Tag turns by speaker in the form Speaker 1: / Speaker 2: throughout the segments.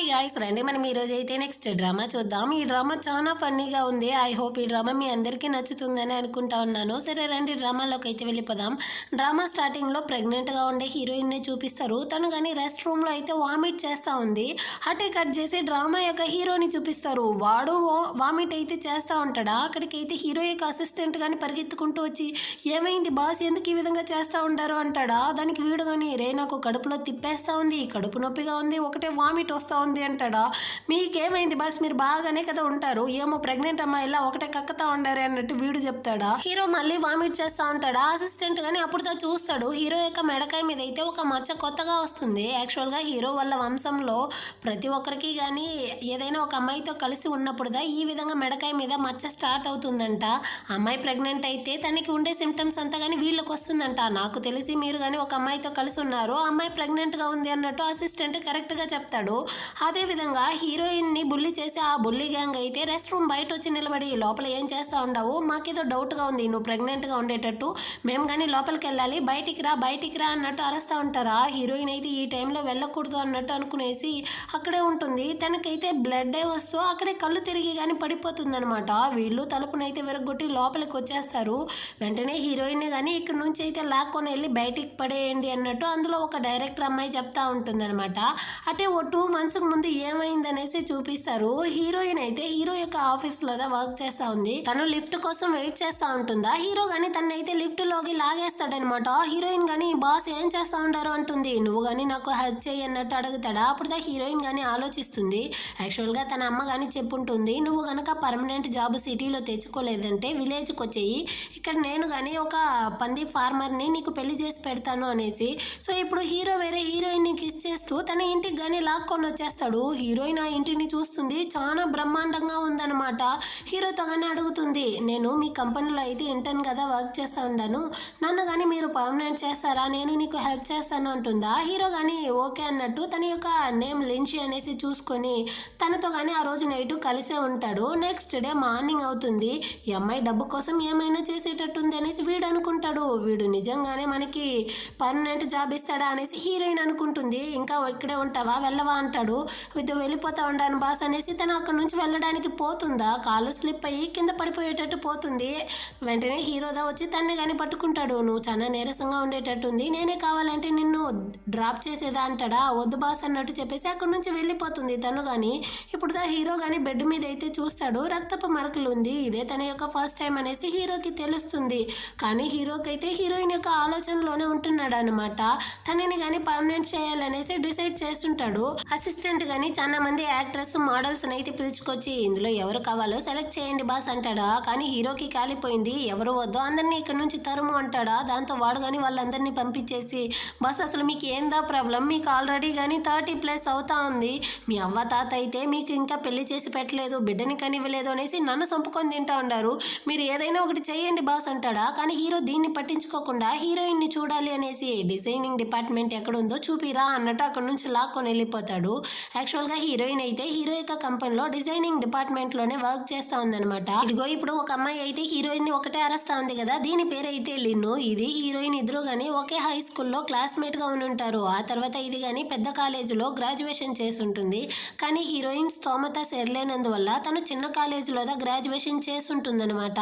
Speaker 1: Hi guys, రండి మనం ఈరోజు అయితే నెక్స్ట్ డ్రామా చూద్దాం. ఈ డ్రామా చాలా ఫన్నీగా ఉంది. ఐ హోప్ ఈ డ్రామా మీ అందరికీ నచ్చుతుందని అనుకుంటా ఉన్నాను. సరే రండి డ్రామాలోకి అయితే వెళ్ళిపోదాం. డ్రామా స్టార్టింగ్లో ప్రెగ్నెంట్గా ఉండే హీరోయిన్ని చూపిస్తారు. తను కానీ రెస్ట్ రూమ్లో అయితే వామిట్ చేస్తూ ఉంది. అటే కట్ చేసి డ్రామా యొక్క హీరోని చూపిస్తారు. వాడు వామిట్ అయితే చేస్తూ ఉంటాడా. అక్కడికి అయితే హీరో యొక్క అసిస్టెంట్ కానీ పరిగెత్తుకుంటూ వచ్చి ఏమైంది బాస్, ఎందుకు ఈ విధంగా చేస్తూ ఉంటారు అంటాడా. దానికి వీడు కానీ రే నాకు కడుపులో తిప్పేస్తూ ఉంది, కడుపు నొప్పిగా ఉంది, ఒకటే వామిట్ వస్తూ ఉంది అంటాడా. మీకేమైంది బాస్, మీరు బాగానే కదా ఉంటారు, ఏమో ప్రెగ్నెంట్ అమ్మాయిలా ఒకటే కక్కుతా ఉండారు అన్నట్టు వీడు చెప్తాడా. హీరో మళ్ళీ వామిట్ చేస్తా ఉంటాడా. అసిస్టెంట్ గానీ అప్పుడు చూస్తాడు. హీరో యొక్క మెడకాయ మీద అయితే ఒక మచ్చ కొత్తగా వస్తుంది. యాక్చువల్గా హీరో వాళ్ళ వంశంలో ప్రతి ఒక్కరికి కానీ ఏదైనా ఒక అమ్మాయితో కలిసి ఉన్నప్పుడుదా ఈ విధంగా మెడకాయ మీద మచ్చ స్టార్ట్ అవుతుందంట. అమ్మాయి ప్రెగ్నెంట్ అయితే తనకి ఉండే సిమ్టమ్స్ అంతా కానీ వీళ్ళకి వస్తుందంట. నాకు తెలిసి మీరు కానీ ఒక అమ్మాయితో కలిసి ఉన్నారు, అమ్మాయి ప్రెగ్నెంట్గా ఉంది అన్నట్టు అసిస్టెంట్ కరెక్ట్గా చెప్తాడు. అదేవిధంగా హీరోయిన్ని బుల్లి చేసి ఆ బుల్లి గ్యాంగ్ అయితే రెస్ట్ రూమ్ బయట వచ్చి నిలబడి లోపల ఏం చేస్తూ ఉండవు, మాకేదో డౌట్గా ఉంది, నువ్వు ప్రెగ్నెంట్గా ఉండేటట్టు మేము కానీ లోపలికి వెళ్ళాలి, బయటికి రా అన్నట్టు అరుస్తూ ఉంటారా. హీరోయిన్ అయితే ఈ టైంలో వెళ్ళకూడదు అన్నట్టు అనుకునేసి అక్కడే ఉంటుంది. తనకైతే బ్లడ్ వస్తూ అక్కడే కళ్ళు తిరిగి కానీ పడిపోతుంది అనమాట. వీళ్ళు తలుపునైతే విరగొట్టి లోపలికి వచ్చేస్తారు. వెంటనే హీరోయిన్ కానీ ఇక్కడ నుంచి అయితే లాక్కొని వెళ్ళి బయటికి పడేయండి అన్నట్టు అందులో ఒక డైరెక్టర్ అమ్మాయి చెప్తా ఉంటుంది అనమాట. అంటే ఓ 2 months ముందు ఏమైందనేసి చూపిస్తారు. హీరోయిన్ అయితే హీరో యొక్క ఆఫీస్లో వర్క్ చేస్తూ ఉంది. తను లిఫ్ట్ కోసం వెయిట్ చేస్తూ ఉంటుందా. హీరో కానీ తనైతే లిఫ్ట్ లోకి లాగేస్తాడనమాట. హీరోయిన్ కానీ బాస్ ఏం చేస్తూ ఉంటారు అంటుంది. నువ్వు కానీ నాకు హెల్ప్ చేయి అన్నట్టు అడుగుతాడా. అప్పుడు హీరోయిన్ కానీ ఆలోచిస్తుంది. యాక్చువల్గా తన అమ్మ కానీ చెప్పుంటుంది, నువ్వు కనుక పర్మనెంట్ జాబ్ సిటీలో తెచ్చుకోలేదంటే విలేజ్కి వచ్చేయి, ఇక్కడ నేను కానీ ఒక పంది ఫార్మర్ని నీకు పెళ్లి చేసి పెడతాను అనేసి. సో ఇప్పుడు హీరో వేరే హీరోయిన్ని కిస్ చేస్తూ తన ఇంటికి కానీ లాక్కొని వచ్చేస్తాడు. హీరోయిన్ ఆ ఇంటిని చూస్తుంది, చాలా బ్రహ్మాండంగా ఉందన్నమాట. హీరోతో కానీ అడుగుతుంది, నేను మీ కంపెనీలో అయితే ఇంటర్న్ కదా వర్క్ చేస్తూ ఉన్నాను, నన్ను కానీ మీరు పర్మనెంట్ చేస్తారా, నేను నీకు హెల్ప్ చేస్తాను అంటుందా. హీరో కానీ ఓకే అన్నట్టు తన యొక్క నేమ్ లిన్షి అనేసి చూసుకొని తనతో కానీ ఆ రోజు నైట్ కలిసే ఉంటాడు. నెక్స్ట్ డే మార్నింగ్ అవుతుంది. ఈ అమ్మాయి డబ్బు కోసం ఏమైనా చేసేటట్టుంది అనేసి వీడు అనుకుంటాడు. వీడు నిజంగానే మనకి పర్మనెంట్ జాబ్ ఇస్తాడా అనేసి హీరోయిన్ అనుకుంటుంది. ఇంకా ఇక్కడే ఉంటావా వెళ్ళవా అంటాడు. ఇది వెళ్ళిపోతా ఉండాను బాస్ అనేసి తను అక్కడ నుంచి వెళ్ళడానికి పోతుందా, కాలు స్లిప్ అయ్యి కింద పడిపోయేటట్టు పోతుంది. వెంటనే హీరోదా వచ్చి తన్ని కానీ పట్టుకుంటాడు. నువ్వు చాలా నీరసంగా ఉండేటట్టుంది, నేనే కావాలంటే నిన్ను డ్రాప్ చేసేదా అంటాడా. వద్దు బాస్ అన్నట్టు చెప్పేసి అక్కడ నుంచి వెళ్ళిపోతుంది తను కానీ. ఇప్పుడు హీరో కానీ బెడ్ మీద అయితే చూస్తాడు, రక్తపు మరకలు ఉంది, ఇదే తన యొక్క ఫస్ట్ టైం అనేసి హీరోకి తెలుస్తుంది. కానీ హీరోకి అయితే హీరోయిన్ యొక్క ఆలోచనలోనే ఉంటున్నాడు అనమాట. తనని కానీ పర్మనెంట్ చేయాలనేసి డిసైడ్ చేస్తుంటాడు. అసిస్టెంట్ కానీ చాలా మంది యాక్ట్రెస్ మోడల్స్ అయితే పిలుచుకొచ్చి ఇందులో ఎవరు కావాలో సెలెక్ట్ చేయండి బాస్ అంటాడా. కానీ హీరోకి కాలిపోయింది, ఎవరు వద్దు అందరినీ ఇక్కడ నుంచి తరుము అంటాడా. దాంతో వాడు కానీ వాళ్ళందరినీ పంపించేసి బాస్ అసలు మీకు ఏందా ప్రాబ్లం, మీకు ఆల్రెడీ కానీ 30+ అవుతా ఉంది, మీ అవ్వ తాత అయితే మీకు ఇంకా పెళ్లి చేసి పెట్టలేదు, బిడ్డని కనివ్వలేదు అనేసి నన్ను చంపుకొని తింటా ఉన్నారు, మీరు ఏదైనా ఒకటి చేయండి బాస్ అంటాడా. కానీ హీరో దీన్ని పట్టించుకోకుండా హీరోయిన్ని చూడాలి అనేసి డిజైనింగ్ డిపార్ట్మెంట్ ఎక్కడుందో చూపిరా అన్నట్టు అక్కడ నుంచి లాక్కొని వెళ్ళిపోతాడు. యాక్చువల్గా హీరోయిన్ అయితే హీరో యొక్క కంపెనీలో డిజైనింగ్ డిపార్ట్మెంట్లోనే వర్క్ చేస్తూ ఉందనమాట. ఇదిగో ఇప్పుడు ఒక అమ్మాయి అయితే హీరోయిన్ని ఒకటే అరస్తా ఉంది కదా, దీని పేరు అయితే లిన్ను. ఇది హీరోయిన్ ఇద్దరు కానీ ఒకే హై స్కూల్లో క్లాస్మేట్గా ఉంటారు. ఆ తర్వాత ఇది కానీ పెద్ద కాలేజీలో గ్రాడ్యుయేషన్ చేసి ఉంటుంది. కానీ హీరోయిన్ స్తోమత సేరలేనందువల్ల తను చిన్న కాలేజీలో గ్రాడ్యుయేషన్ చేసి ఉంటుందన్నమాట.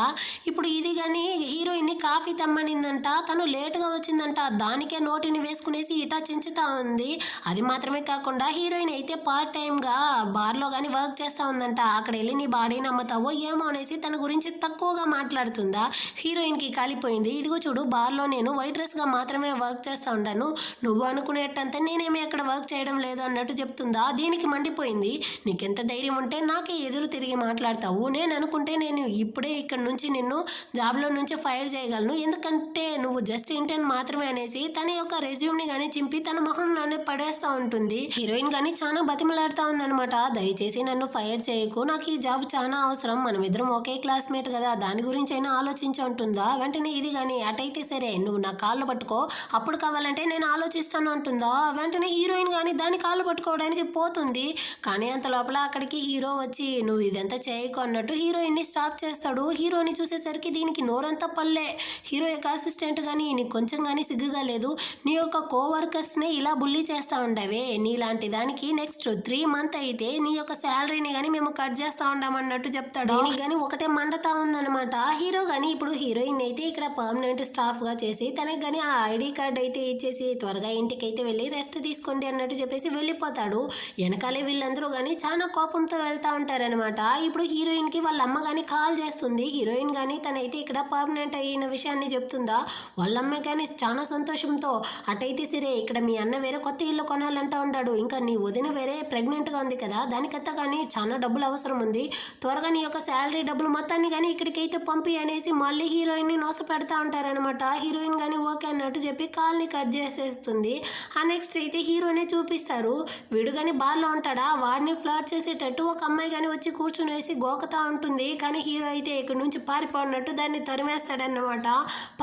Speaker 1: ఇప్పుడు ఇది కానీ హీరోయిన్ని కాఫీ తెమ్మనిందంట, తను లేటుగా వచ్చిందంట, దానికే నోటిని వేసుకునేసి ఇటా చించుతా ఉంది. అది మాత్రమే కాకుండా హీరోయిన్ అయితే పార్ట్ టైంగా బార్లో కానీ వర్క్ చేస్తూ ఉందంట. అక్కడ వెళ్ళి నీ బాడీని అమ్ముతావో ఏమో అనేసి తన గురించి తక్కువగా మాట్లాడుతుందా. హీరోయిన్కి కాలిపోయింది. ఇదిగో చూడు, బార్లో నేను వైట్రెస్గా మాత్రమే వర్క్ చేస్తూ ఉంటాను, నువ్వు అనుకునేటంతా నేనేమి అక్కడ వర్క్ చేయడం లేదు అన్నట్టు చెప్తుందా. దీనికి మండిపోయింది, నీకెంత ధైర్యం ఉంటే నాకే ఎదురు తిరిగి మాట్లాడతావు, నేను అనుకుంటే నేను ఇప్పుడే ఇక్కడ నుంచి నిన్ను జాబ్లో నుంచి ఫైర్ చేయగలను, ఎందుకంటే నువ్వు జస్ట్ ఇంటర్న్ మాత్రమే అనేసి తన యొక్క రెజ్యూమ్ని కానీ చింపి తన మొహంలోనే పడేస్తూ ఉంటుంది. హీరోయిన్ కానీ చాలా బతిమలాడుతూ ఉందనమాట. దయచేసి నన్ను ఫైర్ చేయకు, నాకు ఈ జాబ్ చాలా అవసరం, మనం ఇద్దరం ఒకే క్లాస్మేట్ కదా, దాని గురించి అయినా ఆలోచించి ఉంటుందా. వెంటనే ఇది కానీ అటైతే సరే నువ్వు నా కాళ్ళు పట్టుకో, అప్పుడు కావాలంటే నేను ఆలోచిస్తాను అంటుందా. వెంటనే హీరోయిన్ కానీ దాని కాళ్ళు పట్టుకోవడానికి పోతుంది. కానీ అంత లోపల అక్కడికి హీరో వచ్చి నువ్వు ఇదంతా చేయకు అన్నట్టు హీరోయిన్ని స్టాప్ చేస్తాడు. హీరోని చూసేసరికి దీనికి నోరంతా పల్లె. హీరో యొక్క అసిస్టెంట్ కానీ నీకు కొంచెం కానీ సిగ్గుగా లేదు, నీ యొక్క కోవర్కర్స్నే ఇలా బుల్లీ చేస్తూ ఉండవే, నీలాంటి దానికి నెక్స్ట్ నెక్స్ట్ 3 మంత్ అయితే నీ యొక్క శాలరీని కానీ మేము కట్ చేస్తా ఉన్నామన్నట్టు చెప్తాడు. దీనికి కానీ ఒకటే మండతా ఉందన్నమాట. హీరో కానీ ఇప్పుడు హీరోయిన్ అయితే ఇక్కడ పర్మనెంట్ స్టాఫ్గా చేసి తనకి కానీ ఆ ఐడి కార్డ్ అయితే ఇచ్చేసి త్వరగా ఇంటికి అయితే వెళ్ళి రెస్ట్ తీసుకోండి అన్నట్టు చెప్పేసి వెళ్ళిపోతాడు. వెనకాలే వీళ్ళందరూ కానీ చాలా కోపంతో వెళ్తూ ఉంటారనమాట. ఇప్పుడు హీరోయిన్కి వాళ్ళ అమ్మ కానీ కాల్ చేస్తుంది. హీరోయిన్ కానీ తనైతే ఇక్కడ పర్మనెంట్ అయిన విషయాన్ని చెప్తుందా. వాళ్ళ అమ్మ కానీ చాలా సంతోషంతో అటైతే సరే ఇక్కడ మీ అన్న వేరే కొత్త ఇల్లు కొనాలంటా ఉంటాడు, ఇంకా నీ వదిన వేరే ప్రెగ్నెంట్గా ఉంది కదా, దానికైతే కానీ చాలా డబ్బులు అవసరం ఉంది, త్వరగా నీ యొక్క శాలరీ డబ్బులు మొత్తాన్ని కానీ ఇక్కడికైతే పంపి అనేసి మళ్ళీ హీరోయిన్ని నోస పెడతా ఉంటారనమాట. హీరోయిన్ కానీ ఓకే అన్నట్టు చెప్పి కాల్ని కట్ చేసేస్తుంది. ఆ నెక్స్ట్ అయితే హీరోనే చూపిస్తారు. వీడు కానీ బార్లో ఉంటాడా, వాడిని ఫ్లర్ట్ చేసేటట్టు ఒక అమ్మాయి కానీ వచ్చి కూర్చుని వేసి గోకుతా ఉంటుంది. కానీ హీరో అయితే ఇక్కడ నుంచి పారిపోన్నట్టు దాన్ని తరిమేస్తాడన్నమాట.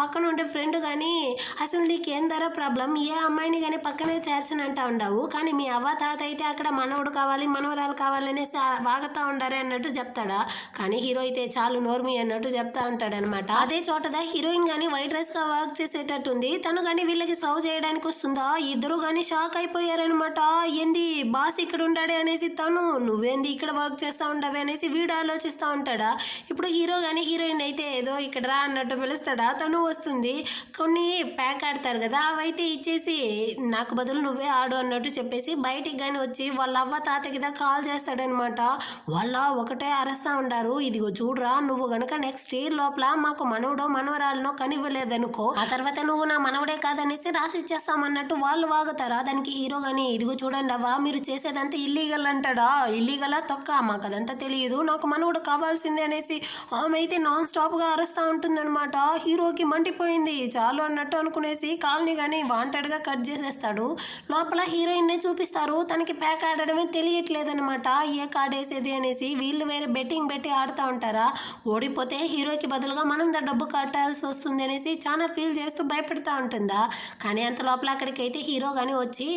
Speaker 1: పక్కన ఉండే ఫ్రెండ్ కానీ అసలు నీకు ఏం ధర ప్రాబ్లం, ఏ అమ్మాయిని కానీ పక్కనే చేర్చనంటా ఉండవు, కానీ మీ అవ్వ తాత అయితే అక్కడ మనవడు కావాలి మనవరాలు కావాలనేసి వాగుతా ఉండాలి అన్నట్టు చెప్తాడా. కానీ హీరో అయితే చాలు నోర్మి అన్నట్టు చెప్తా ఉంటాడనమాట. అదే చోటదా హీరోయిన్ కానీ వైట్ రైస్ గా వర్క్ చేసేటట్టుంది. తను కానీ వీళ్ళకి సర్వ్ చేయడానికి వస్తుందా. ఇద్దరు కానీ షాక్ అయిపోయారనమాట. ఏంది బాస్ ఇక్కడ ఉండాడే అనేసి తను, నువ్వేంది ఇక్కడ వర్క్ చేస్తా ఉండవే అనేసి వీడు ఆలోచిస్తూ ఉంటాడా. ఇప్పుడు హీరో కానీ హీరోయిన్ అయితే ఏదో ఇక్కడ రా అన్నట్టు పిలుస్తాడా. తను వస్తుంది. కొన్ని ప్యాక్ ఆడతారు కదా అవైతే ఇచ్చేసి నాకు బదులు నువ్వే ఆడు అన్నట్టు చెప్పేసి బయటికి కానీ వచ్చి వాళ్ళ అవ్వ తాతకి కాల్ చేస్తాడనమాట. వాళ్ళ ఒకటే అరుస్తూ ఉంటారు. ఇదిగో చూడరా, నువ్వు గనక నెక్స్ట్ ఇయర్ లోపల మాకు మనవడో మనవరాలనో కనివ్వలేదనుకో, ఆ తర్వాత నువ్వు నా మనవడే కాదనేసి రాసి ఇచ్చేస్తామన్నట్టు వాళ్ళు వాగుతారా. దానికి హీరో కానీ ఇదిగో చూడండి అవ్వ, మీరు చేసేదంతా ఇల్లీగల్ అంటాడా. ఇల్లీగలా తొక్క, మాకు అదంతా తెలియదు, నాకు మనవడు కావాల్సిందే అనేసి ఆమె అయితే నాన్ స్టాప్గా అరుస్తూ ఉంటుందన్నమాట. హీరోకి మండిపోయింది. చాలు అన్నట్టు అనుకునేసి కాల్ని కానీ వాంటెడ్గా కట్ చేసేస్తాడు. లోపల హీరోయిన్నే చూపిస్తారు. తనకి ప్యాక్ ఆడడమే తెలియట్లేదనమాట, ఏ కార్డ్ వేసేది అనేసి. వీళ్ళు వేరే బెట్టింగ్ పెట్టి ఆడుతూ ఉంటారా. ఓడిపోతే హీరోకి బదులుగా మనం డబ్బు కట్టాల్సి వస్తుంది అనేసి చాలా ఫీల్ చేస్తూ భయపడుతూ ఉంటుందా. కానీ అంత లోపల అక్కడికైతే హీరో కానీ వచ్చి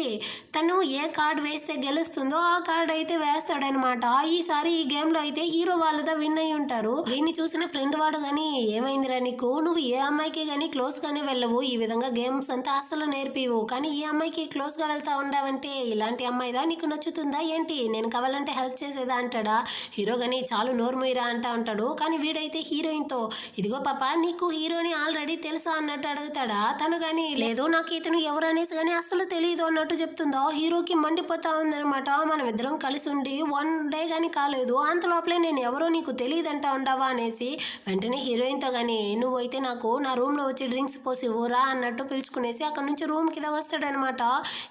Speaker 1: తను ఏ కార్డు వేస్తే గెలుస్తుందో ఆ కార్డు అయితే వేస్తాడనమాట. ఈసారి ఈ గేమ్లో అయితే హీరో వాళ్ళతో విన్ అయి ఉంటారు. దీన్ని చూసిన ఫ్రెండ్ వాడు కానీ ఏమైందిరా నీకు, నువ్వు ఏ అమ్మాయికి కానీ క్లోజ్గానే వెళ్ళవు, ఈ విధంగా గేమ్స్ అంతా అస్సలు నేర్పివు, కానీ ఈ అమ్మాయికి క్లోజ్గా వెళ్తా ఉండవంటే ఇలాంటి అమ్మాయిదా నీకు నచ్చుతుందా ఏంటి, నేను కావాలంటే హెల్ప్ చేసేదా అంటాడా. హీరో కానీ చాలు నోర్మూయిరా అంటా ఉంటాడు. కానీ వీడైతే హీరోయిన్తో ఇదిగో పాప నీకు హీరోని ఆల్రెడీ తెలుసా అన్నట్టు అడుగుతాడా. తను కానీ లేదు నాకు ఇతను ఎవరు అనేసి కానీ అస్సలు తెలియదు అన్నట్టు చెప్తుందో. హీరోకి మండిపోతా ఉందనమాట. మనం ఇద్దరం కలిసి ఉండి 1 డే కానీ కాలేదు, అంత లోపలే నేను ఎవరో నీకు తెలియదంటా ఉండవా అనేసి వెంటనే హీరోయిన్తో కానీ నువ్వైతే నాకు నా రూమ్లో వచ్చి డ్రింక్స్ పోసి ఇవ్వరా అన్నట్టు పిలుచుకునేసి అక్కడ నుంచి రూమ్ కింద వస్తాడనమాట.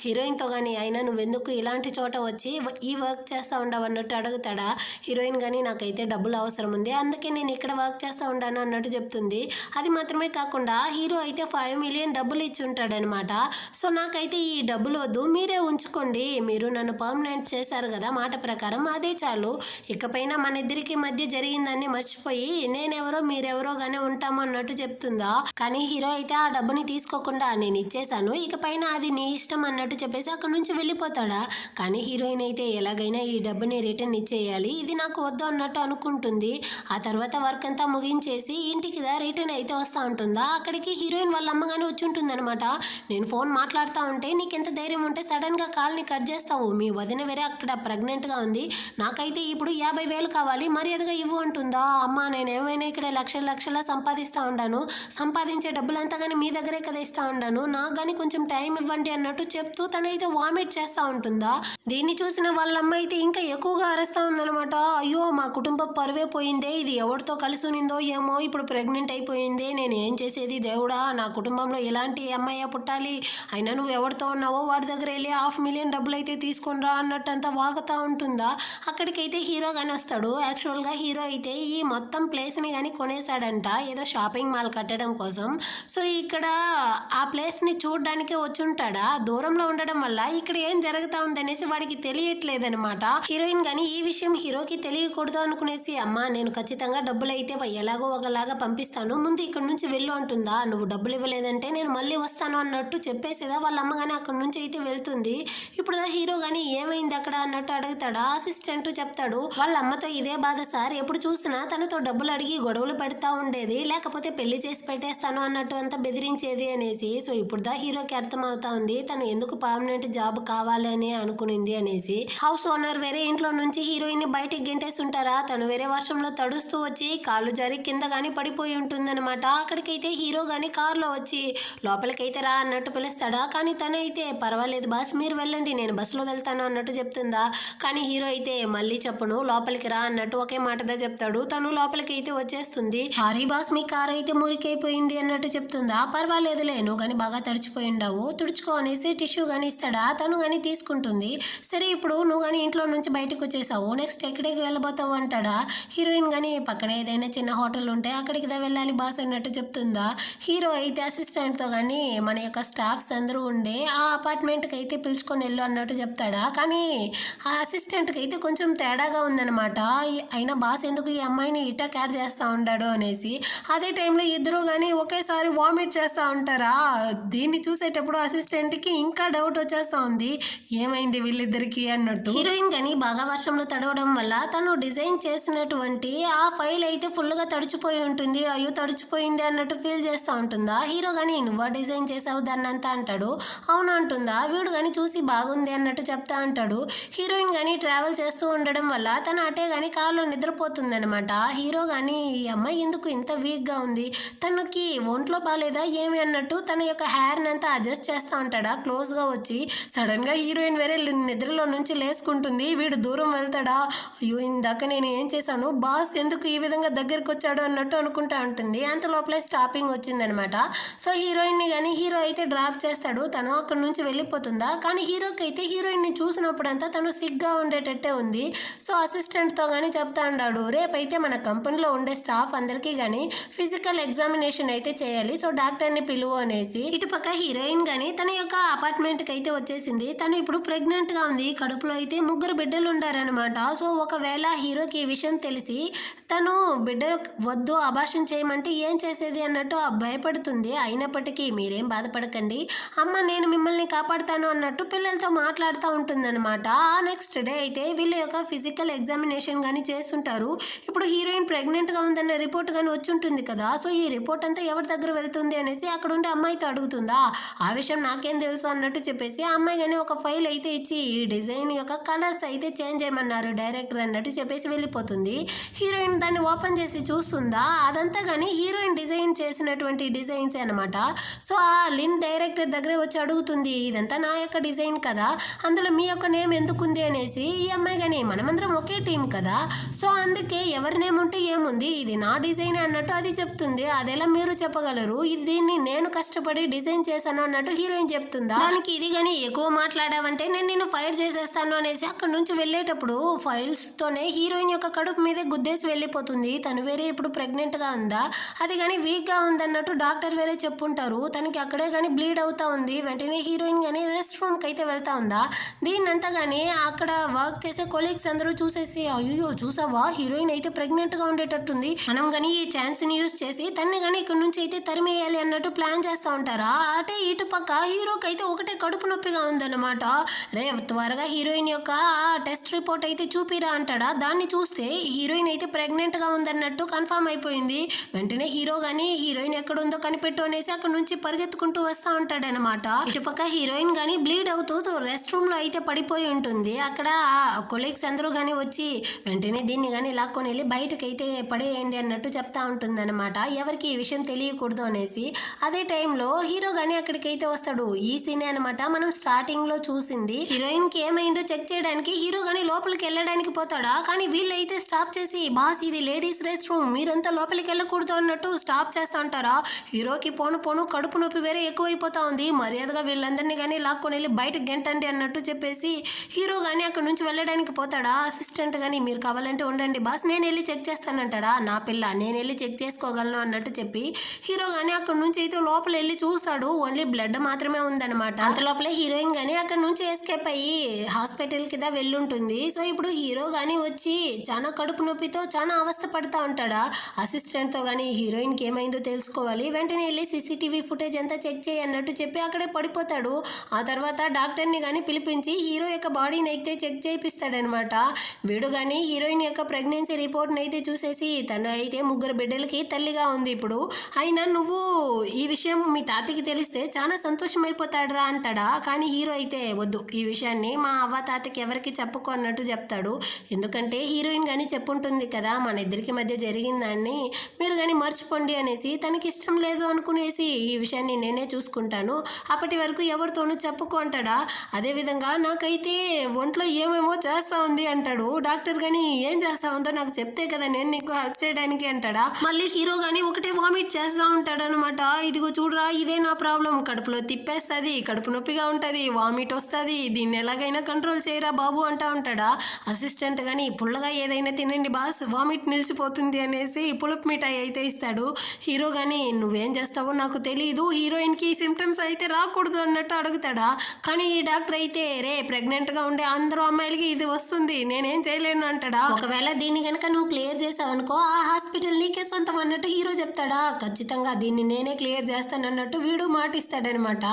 Speaker 1: హీరోయిన్తో కానీ అయినా నువ్వెందుకు ఇలాంటి చోట వచ్చి ఈ వర్క్ చేస్తూ ఉండవు అన్నట్టు అడుగుతాడా. హీరోయిన్ కానీ నాకైతే డబ్బులు అవసరం ఉంది, అందుకే నేను ఇక్కడ వర్క్ చేస్తూ ఉంటాను అన్నట్టు చెప్తుంది. అది మాత్రమే కాకుండా హీరో అయితే 5 మిలియన్ డబ్బులు ఇచ్చి ఉంటాడనమాట. సో నాకైతే ఈ డబ్బులు వద్దు, మీరే ఉంచుకోండి, మీరు నన్ను పర్మనెంట్ చేశారు కదా మాట ప్రకారం, అదే చాలు, ఇకపైన మన ఇద్దరికి మధ్య జరిగిందని మర్చిపోయి నేనెవరో మీరెవరో గానే ఉంటాము అన్నట్టు చెప్తుందా. కానీ హీరో అయితే ఆ డబ్బుని తీసుకోకుండా నేను ఇచ్చేసాను, ఇకపైన అది నీ ఇష్టం అన్నట్టు చెప్పేసి అక్కడ నుంచి వెళ్ళిపోతాడా. కానీ హీరోయిన్ అయితే ఎలాగైనా ఈ డబ్బుని రిటర్న్ ఇచ్చేయాలి, ఇది నాకు వద్దు అన్నట్టు అనుకుంటుంది. ఆ తర్వాత వర్క్ అంతా ముగించేసి ఇంటికి రిటర్న్ అయితే వస్తూ ఉంటుందా. అక్కడికి హీరోయిన్ వాళ్ళ అమ్మగానే వచ్చి ఉంటుంది అనమాట. నేను ఫోన్ మాట్లాడుతూ ఉంటే నీకెంత ధైర్యం ఉంటే సడన్గా కాల్ని కట్ చేస్తావు, మీ వదిన వేరే అక్కడ ప్రెగ్నెంట్గా ఉంది, నాకైతే ఇప్పుడు 50,000 కావాలి మర్యాదగా ఇవ్వు అంటుందా. అమ్మ నేను ఏమైనా ఇక్కడ లక్షలా సంపాదిస్తూ ఉండాను, సంపాదించే డబ్బులంతా కానీ మీ దగ్గరే కదా ఇస్తూ ఉండాను, నాకు కానీ కొంచెం టైం ఇవ్వండి అన్నట్టు చెప్తూ తనైతే వామిట్ చేస్తూ ఉంటుందా. దీన్ని చూసిన వాళ్ళ అమ్మ అయితే ఇంకా ఎక్కువగా అరుస్తూ ఉందనమాట. అయ్యో మా కుటుంబ పరువే పోయిందే, ఇది ఎవరితో కలిసి ఉన్నిందో ఏమో, ఇప్పుడు ప్రెగ్నెంట్ అయిపోయిందే, నేను ఏం చేసేది దేవుడా, నా కుటుంబంలో ఎలాంటి అమ్మాయి పుట్టాలి, అయినా నువ్వు ఎవరితో ఉన్నావో వాడి దగ్గర వెళ్ళి 500,000 డబ్బులు అయితే తీసుకునిరా అన్నట్టు అంతా వాగుతూ ఉంటుందా. అక్కడికైతే హీరో కానీ వస్తాడు. యాక్చువల్గా హీరో అయితే ఈ మొత్తం ప్లేస్ని కానీ కొనేసాడంట ఏదో షాపింగ్ మాల్ కట్టడం కోసం. సో ఇక్కడ ఆ ప్లేస్ని చూడడానికే వచ్చి ఉంటాడా. దూరంలో ఉండడం వల్ల ఇక్కడ ఏం జరుగుతూ ఉందనేసి వాడికి తెలియట్లేదనమాట. హీరోయిన్ కానీ ఈ విషయం హీరోకి తెలియకూడదు అనుకునేసి అమ్మ నేను ఖచ్చితంగా డబ్బులు అయితే ఎలాగో ఒకలాగా పంపిస్తాను, ముందు ఇక్కడ నుంచి వెళ్ళు అంటుందా. నువ్వు డబ్బులు ఇవ్వలేదంటే నేను మళ్ళీ వస్తాను అన్నట్టు చెప్పేసేదా వాళ్ళ అమ్మ కానీ అక్కడ నుంచి అయితే వెళ్తుంది. ఇప్పుడు హీరో కానీ ఏమైంది అక్కడ అన్నట్టు అడుగుతాడా. అసిస్టెంట్ చెప్తాడు వాళ్ళ అమ్మతో ఇదే బాధ సార్, ఎప్పుడు చూసినా తనతో డబ్బులు అడిగి గొడవలు పెడతా ఉండేది, లేకపోతే పెళ్లి చేసి పెట్టేస్తాను అన్నట్టు అంతా బెదిరించేది అనేసి. సో ఇప్పుడు హీరోకి అర్థమవుతా ఉంది తను ఎందుకు పర్మనెంట్ జాబ్ కావాలని అనుకునింది. అయిపోయింది అనేసి. హౌస్ ఓనర్ వేరే ఇంట్లో నుంచి హీరోయిన్ ని బయటికి గెంటేసి ఉంటారా, తను వేరే వర్షంలో తడుస్తూ వచ్చి కాళ్ళు జారి కింద గానీ పడిపోయి ఉంటుందన్నమాట. అక్కడికైతే హీరో గానీ కారులో వచ్చి లోపలికైతే రా అన్నట్టు పిలుస్తాడా, కానీ తనైతే పర్వాలేదు బాస్ మీరు వెళ్ళండి నేను బస్సులో వెళ్తాను అన్నట్టు చెప్తుందా. కానీ హీరో అయితే మళ్ళీ చెప్పను లోపలికి రా అన్నట్టు ఒకే మాటదా చెప్తాడు. తను లోపలికి అయితే వచ్చేస్తుంది. సారీ బాస్ మీ కారు అయితే మురికైపోయింది అన్నట్టు చెప్తుందా. పర్వాలేదులే నువ్వు కానీ బాగా తడిచిపోయి ఉండవు, తుడుచుకో అనేసి టిష్యూ కానీ ఇస్తాడా. తను కానీ తీసుకుంటుంది. సరే ఇప్పుడు నువ్వు కానీ ఇంట్లో నుంచి బయటకు వచ్చేసావు, నెక్స్ట్ ఎక్కడికి వెళ్ళబోతావు అంటాడా. హీరోయిన్ కానీ పక్కన ఏదైనా చిన్న హోటల్ ఉంటే అక్కడికి వెళ్ళాలి బాస్ అన్నట్టు చెప్తుందా. హీరో అయితే అసిస్టెంట్తో కానీ మన యొక్క స్టాఫ్స్ అందరూ ఉండే ఆ అపార్ట్మెంట్కి అయితే పిలుచుకొని వెళ్ళు అన్నట్టు చెప్తాడా. కానీ ఆ అసిస్టెంట్కి అయితే కొంచెం తేడాగా ఉందన్నమాట. అయినా బాస్ ఎందుకు ఈ అమ్మాయిని ఇట్టా కేర్ చేస్తూ ఉంటాడు అనేసి. అదే టైంలో ఇద్దరు కానీ ఒకేసారి వామిట్ చేస్తూ ఉంటారా. దీన్ని చూసేటప్పుడు అసిస్టెంట్కి ఇంకా డౌట్ వచ్చేస్తూ ఉంది, ఏమైంది వీళ్ళిద్దరికి అన్నట్టు. హీరోయిన్ కానీ బాగా వర్షంలో తడవడం వల్ల తను డిజైన్ చేసినటువంటి ఆ ఫైల్ అయితే ఫుల్గా తడిచిపోయి ఉంటుంది. అయ్యో తడిచిపోయింది అన్నట్టు ఫీల్ చేస్తూ ఉంటుందా. హీరో కానీ నువ్వా డిజైన్ చేసావు దాన్ని అంతా అంటాడు. అవును అంటుందా. వీడు కానీ చూసి బాగుంది అన్నట్టు చెప్తా అంటాడు. హీరోయిన్ కానీ ట్రావెల్ చేస్తూ ఉండడం వల్ల తను అటే కానీ కార్లో నిద్రపోతుంది అనమాట. హీరో కానీ ఈ అమ్మాయి ఎందుకు ఇంత వీక్గా ఉంది, తనకి ఒంట్లో బాగాలేదా ఏమి అన్నట్టు తన యొక్క హెయిర్ని అంతా అడ్జస్ట్ చేస్తూ ఉంటాడా క్లోజ్గా వచ్చి. సడన్గా హీరోయిన్ వేరే నిద్రలో నుంచి లేసుకుంటుంది. వీడు దూరం వెళ్తాడా, అయ్యో ఇందాక నేను ఏం చేశాను, బాస్ ఎందుకు ఈ విధంగా దగ్గరికి వచ్చాడు అన్నట్టు అనుకుంటా ఉంటుంది. అంత లోపలే స్టాపింగ్ వచ్చిందనమాట. సో హీరోయిన్ని కానీ హీరో అయితే డ్రాప్ చేస్తాడు. తను అక్కడి నుంచి వెళ్ళిపోతుందా. కానీ హీరోకి అయితే హీరోయిన్ని చూసినప్పుడంతా తను సిగ్గా ఉండేటట్టే ఉంది. సో అసిస్టెంట్తో కానీ చెప్తా ఉన్నాడు, రేపైతే మన కంపెనీలో ఉండే స్టాఫ్ అందరికీ కానీ ఫిజికల్ ఎగ్జామినేషన్ అయితే చేయాలి, సో డాక్టర్ని పిలువు అనేసి. ఇటుపక్క హీరోయిన్ కానీ తన యొక్క అపార్ట్మెంట్కి అయితే వచ్చేసింది. తను ఇప్పుడు ప్రెగ్నెంట్గా ఉంది. కడుపులో అయితే 3 బిడ్డలు ఉండారనమాట. సో ఒకవేళ హీరోకి ఈ విషయం తెలిసి తను బిడ్డ వద్దు అబార్షన్ చేయమంటే ఏం చేసేది అన్నట్టు భయపడుతుంది. అయినప్పటికీ మీరేం బాధపడకండి అమ్మ నేను మిమ్మల్ని కాపాడుతాను అన్నట్టు పిల్లలతో మాట్లాడుతూ ఉంటుందన్నమాట. ఆ నెక్స్ట్ డే అయితే వీళ్ళ యొక్క ఫిజికల్ ఎగ్జామినేషన్ కానీ చేస్తుంటారు. ఇప్పుడు హీరోయిన్ ప్రెగ్నెంట్గా ఉందన్న రిపోర్ట్ కానీ వచ్చి ఉంటుంది కదా. సో ఈ రిపోర్ట్ అంతా ఎవరి దగ్గర వెళ్తుంది అనేసి అక్కడ ఉండే అమ్మాయితో అడుగుతుందా. ఆ విషయం నాకేం తెలుసు అన్నట్టు చెప్పేసి ఆ అమ్మాయి కానీ ఒక ఫైల్ అయితే ఇచ్చి ఈ డిజైన్ యొక్క కలర్స్ అయితే చేంజ్ చేయమన్నారు డైరెక్టర్ అన్నట్టు చెప్పేసి వెళ్ళిపోతుంది. హీరోయిన్ దాన్ని ఓపెన్ చేసి చూస్తుందా. అదంతా కానీ హీరోయిన్ డిజైన్ చేసినటువంటి డిజైన్స్ అనమాట. సో ఆ లిన్ డైరెక్టర్ దగ్గరే వచ్చి అడుగుతుంది, ఇదంతా నా యొక్క డిజైన్ కదా, అందులో మీ యొక్క నేమ్ ఎందుకుంది అనేసి. ఈ అమ్మాయి కానీ మనమందరం ఒకే టీం కదా, సో అందుకే ఎవరి నేమ్ ఉంటే ఏముంది, ఇది నా డిజైన్ అన్నట్టు అది చెప్తుంది. అదెలా మీరు చెప్పగలరు, దీన్ని నేను కష్టపడి డిజైన్ చేశాను అన్నట్టు హీరోయిన్ చెప్తుందా. దానికి ఇది కానీ ఎక్కువ మాట్లాడావంటే నేను నిన్ను ఫైర్ చేసేస్తాను అనేసి అక్కడ నుంచి వెళ్ళేటప్పుడు ఫైల్స్తోనే హీరోయిన్ యొక్క కడుపు మీదే గుద్దేసి వెళ్ళిపోతుంది. తను వేరే ఇప్పుడు ప్రెగ్నెంట్గా ఉందా, అది కానీ వీక్గా ఉందన్నట్టు డాక్టర్ వేరే చెప్పుంటారు. తనకి అక్కడే కానీ బ్లీడ్ అవుతా ఉంది. వెంటనే హీరోయిన్ కానీ రెస్ట్ రూమ్కి అయితే వెళ్తా ఉందా. దీన్నంతా కానీ అక్కడ వర్క్ చేసే కొలీగ్స్ అందరూ చూసేసి, అయ్యో చూసావా హీరోయిన్ అయితే ప్రెగ్నెంట్గా ఉండేటట్టుంది, మనం కానీ ఈ ఛాన్స్ని యూజ్ చేసి తన్ని కానీ ఇక్కడ నుంచి అయితే తరిమేయాలి అన్నట్టు ప్లాన్ చేస్తూ ఉంటారా. అటే ఇటు పక్క హీరోకి అయితే ఒకటే కడుపు నొప్పిగా ఉందన్నమాట. రే త్వరగా హీరోయిన్ యొక్క టెస్ట్ రిపోర్ట్ అయితే చూపిరా అంటాడా. దాన్ని చూస్తే హీరోయిన్ అయితే ప్రెగ్నెంట్గా ఉందన్నట్టు కన్ఫర్మ్ అయిపోయింది. వెంటనే హీరో కానీ హీరోయిన్ ఎక్కడుందో కనిపెట్టు అనేసి అక్కడ నుంచి పరిగెత్తుకుంటూ వస్తూ ఉంటాడనమాట. ఇటుపక్క హీరోయిన్ కానీ బ్లీడ్ అవుతూ రెస్ట్ రూమ్లో అయితే పడిపోయి ఉంటుంది. అక్కడ కొలీగ్స్ అందరూ కానీ వచ్చి వెంటనే దీన్ని కానీ లాక్కొని వెళ్ళి బయటకు అయితే పడేయండి అన్నట్టు చెప్తా ఉంటుందన్నమాట, ఎవరికి ఈ విషయం తెలియకూడదు అనేసి. అదే టైంలో హీరో కానీ అక్కడికైతే వస్తాడు. ఈ సీనే అనమాట మనం స్టార్టింగ్లో చూసింది. హీరోయిన్కి ఏమైందో చెక్ చేయడానికి హీరో కానీ లోపలికి వెళ్ళడానికి పోతాడా. కానీ వీళ్ళైతే స్టాప్ చేసి, బాస్ ఇది లేడీస్ రెస్ట్ రూమ్, మీరంతా లోపలికి వెళ్ళకూడదు అన్నట్టు స్టాప్ చేస్తూ ఉంటారా. హీరోకి పోను కడుపు నొప్పి వేరే ఎక్కువైపోతా ఉంది. మర్యాదగా వీళ్ళందరినీ కానీ లాక్కొని వెళ్ళి బయటకు గెంటండి అన్నట్టు చెప్పేసి హీరో కానీ అక్కడ నుంచి వెళ్ళడానికి పోతాడా. అసిస్టెంట్ కానీ మీరు కావాలంటే ఉండండి బాస్ నేను వెళ్ళి చెక్ చేస్తానంటాడా. నా పిల్ల నేను వెళ్ళి చెక్ చేసుకోగలను అన్నట్టు చెప్పి హీరో కానీ అక్కడ నుంచి అయితే లోపల వెళ్ళి చూస్తాడు. ఓన్లీ బ్లడ్ మాత్రమే ఉందన్నమాట. అంత లోపలే హీరోయిన్ కానీ అక్కడ నుంచి ఎస్కేప్ అయ్యి హాస్పిటల్ కింద వెళ్ళుంటుంది. సో ఇప్పుడు హీరో కానీ వచ్చి చాలా కడుపు నొప్పితో చాలా అవస్థ పడుతూ ఉంటాడా. అసిస్టెంట్తో కానీ హీరోయిన్కి ఏమైందో తెలుసుకోవాలి, వెంటనే వెళ్ళి సీసీటీవీ ఫుటేజ్ అంతా చెక్ చేయి అన్నట్టు చెప్పి అక్కడే పడిపోతాడు. ఆ తర్వాత డాక్టర్ని కానీ పిలిపించి హీరో యొక్క బాడీని అయితే చెక్ చేయిస్తాడనమాట. వీడు కానీ హీరోయిన్ యొక్క ప్రెగ్నెన్సీ రిపోర్ట్ని అయితే చూసేసి తను అయితే 3 బిడ్డలకి తల్లిగా ఉంది ఇప్పుడు, అయినా నువ్వు ఈ విషయం మీ తాతకి తెలిస్తే చాలా సంతోషమైపోతాడురా అంటాడా. కానీ హీరో అయితే వద్దు ఈ విషయాన్ని విషయాన్ని మా అవ్వ తాతకి ఎవరికి చెప్పుకో అన్నట్టు చెప్తాడు. ఎందుకంటే హీరోయిన్ కానీ చెప్పుంటుంది కదా మన ఇద్దరికి మధ్య జరిగిందాన్ని మీరు కానీ మర్చిపోండి అనేసి, తనకి ఇష్టం లేదు అనుకునేసి ఈ విషయాన్ని నేనే చూసుకుంటాను, అప్పటి వరకు ఎవరితోనూ చెప్పుకో అంటాడా. అదేవిధంగా నాకైతే ఒంట్లో ఏమేమో చేస్తూ ఉంది అంటాడు. డాక్టర్ కానీ ఏం చేస్తూ ఉందో నాకు చెప్తే కదా నేను నీకు హెల్ప్ చేయడానికి అంటాడా. మళ్ళీ హీరో కానీ ఒకటే వామిట్ చేస్తూ ఉంటాడు అనమాట. ఇదిగో చూడరా ఇదే నా ప్రాబ్లం, కడుపులో తిప్పేస్తుంది, కడుపు నొప్పిగా ఉంటుంది, వామిట్ వస్తుంది, దీన్ని ఎలాగైనా కంట్రోల్ చేయరా బాబు అంటా ఉంటాడా. అసిస్టెంట్ కానీ పుల్లగా ఏదైనా తినండి బాస్ వామిట్ నిలిచిపోతుంది అనేసి పులుపు మిఠాయి అయితే ఇస్తాడు. హీరో కానీ నువ్వేం చేస్తావో నాకు తెలియదు, హీరోయిన్కి సిమ్టమ్స్ అయితే రాకూడదు అన్నట్టు అడుగుతాడా. కానీ ఈ డాక్టర్ అయితే రే ప్రెగ్నెంట్గా ఉండే అందరూ అమ్మాయిలకి ఇది వస్తుంది, నేనేం చేయలేను అంటాడా. ఒకవేళ దీన్ని కనుక నువ్వు క్లియర్ చేసావనుకో ఆ హాస్పిటల్ నీకే సొంతం అన్నట్టు హీరో చెప్తాడా. ఖచ్చితంగా దీన్ని నేనే క్లియర్ చేస్తాను అన్నట్టు వీడు మాటిస్తాడనమాట.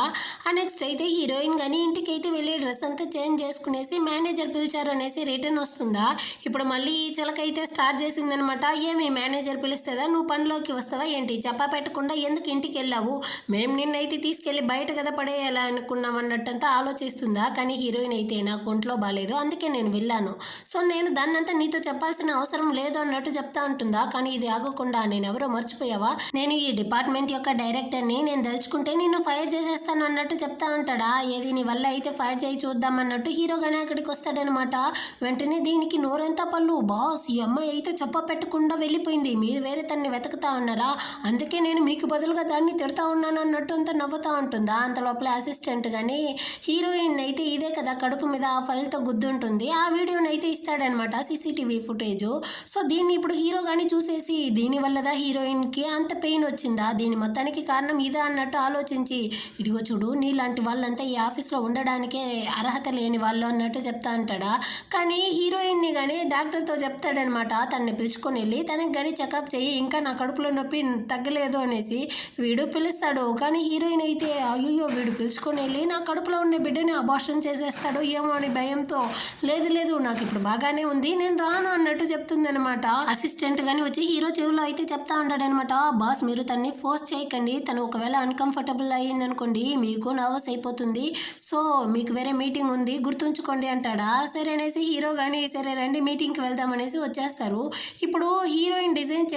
Speaker 1: నెక్స్ట్ అయితే హీరోయిన్ కానీ ఇంటికి అయితే వెళ్ళి డ్రెస్ అంతా చేంజ్ చేసుకునేసి మేనేజర్ పిలిచారు అనేసి రిటర్న్ వస్తుందా. ఇప్పుడు మళ్ళీ ఈ చిలకైతే స్టార్ట్ చేసిందనమాట. ఏమి మేనేజర్ పిలుస్తుందా, నువ్వు పనిలోకి వస్తావా ఏంటి, చెప్పా పెట్టకుండా ఎందుకు ఇంటికి వెళ్ళావు, మేము నిన్నైతే తీసుకెళ్ళి బయట కదా పడేయాలా అనుకున్నాం అన్నట్టంతా ఆలోచిస్తుందా. కానీ హీరోయిన్ అయితే నాకు ఒంట్లో బాగాలేదు అందుకే నేను వెళ్ళాను, సో నేను దాన్నంతా నీతో చెప్పాల్సిన అవసరం లేదు అన్నట్టు చెప్తా ఉంటుందా. కానీ ఇది ఆగకుండా నేను ఎవరో మర్చిపోయావా, నేను ఈ డిపార్ట్మెంట్ యొక్క డైరెక్టర్ని, నేను దలుచుకుంటే నిన్ను ఫైర్ చేసేస్తాను అన్నట్టు చెప్తా ఉంటాడా. ఏది నీ వల్ల అయితే ఫైర్ చేయి చూద్దాం అన్నట్టు హీరో గానే అక్కడికి వస్తాడనమాట. వెంటనే దీనికి నోరంతా పళ్ళు, బాస్ ఈ అమ్మాయి అయితే చెప్ప పెట్టకుండా వెళ్ళిపోయింది, మీరు వేరే తన్ని వెతుకుతా ఉన్నారా, అందుకే నేను మీకు బదులుగా దాన్ని తిడతా ఉన్నాను అన్నట్టు అంతా నవ్వుతూ ఉంటుందా. అంత లోపల అసిస్టెంట్ కానీ హీరోయిన్ అయితే ఇదే కదా కడుపు మీద ఆ ఫైల్తో గుద్దుంటుంది, ఆ వీడియోని అయితే ఇస్తాడనమాట సీసీటీవీ ఫుటేజ్. సో దీన్ని ఇప్పుడు హీరో కానీ చూసేసి దీని వల్లదా హీరోయిన్కి అంత పెయిన్ వచ్చిందా, దీని మొత్తానికి కారణం ఇదా అన్నట్టు ఆలోచించి, ఇదిగో చూడు నీలాంటి వాళ్ళంతా ఈ ఆఫీస్లో ఉండడానికే అర్హత లేని వాళ్ళు అన్నట్టు చెప్తా అంటాడా. కానీ హీరోయిన్ని కానీ డాక్టర్తో చెప్తాడనమాట, తనని పిలుచుకొని వెళ్ళి తనకి కానీ చెకప్ చేయి, ఇంకా నా కడుపులో నొప్పి తగ్గలేదు అనేసి వీడు పిలుస్తాడు. కానీ హీరోయిన్ అయితే అయ్యో వీడు పిలుచుకొని వెళ్ళి నా కడుపులో ఉన్న బిడ్డని అబార్షన్ చేసేస్తాడు ఏమో అని భయంతో, లేదు లేదు నాకు ఇప్పుడు బాగానే ఉంది నేను రాను అన్నట్టు చెప్తుందనమాట. అసిస్టెంట్ కానీ వచ్చి హీరో చెవిలో అయితే చెప్తా ఉంటాడనమాట, బాస్ మీరు తన్ని ఫోర్స్ చేయకండి, తను ఒకవేళ అన్కంఫర్టబుల్ అయ్యిందనుకోండి మీకు నర్వస్ అయిపోతుంది, సో మీకు వేరే మీటింగ్ ఉంది గుర్తుంచుకోండి అంటాడా. సరే అనేసి హీరో కానీ సరే రండి మీటింగ్కి వెళ్దామనేసి వచ్చేస్తారు. ఇప్పుడు హీరోయిన్ డిజైన్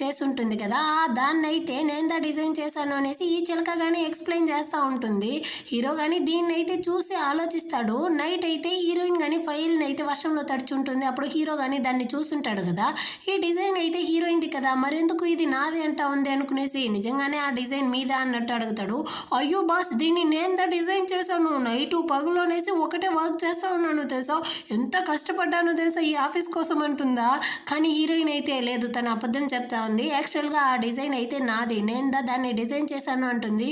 Speaker 1: చేసి ఉంటుంది కదా దాన్ని అయితే నేను డిజైన్ చేశాను అనేసి ఈ చిలక కానీ ఎక్స్ప్లెయిన్ చేస్తూ ఉంటుంది. హీరో కానీ దీన్ని అయితే చూసి ఆలోచిస్తాడు. నైట్ అయితే హీరోయిన్ కానీ ఫైల్ని అయితే వర్షంలో తడుచుంటుంది, అప్పుడు హీరో కానీ దాన్ని చూసుంటాడు కదా, ఈ డిజైన్ అయితే హీరోయిన్ది కదా మరెందుకు ఇది నాది అంటా ఉంది అనుకునేసి నిజంగానే ఆ డిజైన్ మీద అన్నట్టు అడుగుతాడు. అయ్యో బాస్ దీన్ని నేను డిజైన్ చేశాను, నైటు పగులు అనేసి ఒకటే వర్క్ చేస్తూ ఉన్నాను తెలుసా, ఎంత కష్టపడ్డానో తెలుసా ఈ ఆఫీస్ కోసం అంటుందా. కానీ హీరోయిన్ అయితే లేదు తను అబద్ధం చెప్తా ఉంది, యాక్చువల్గా ఆ డిజైన్ అయితే నాది, నేను దాన్ని డిజైన్ చేశాను అంటుంది.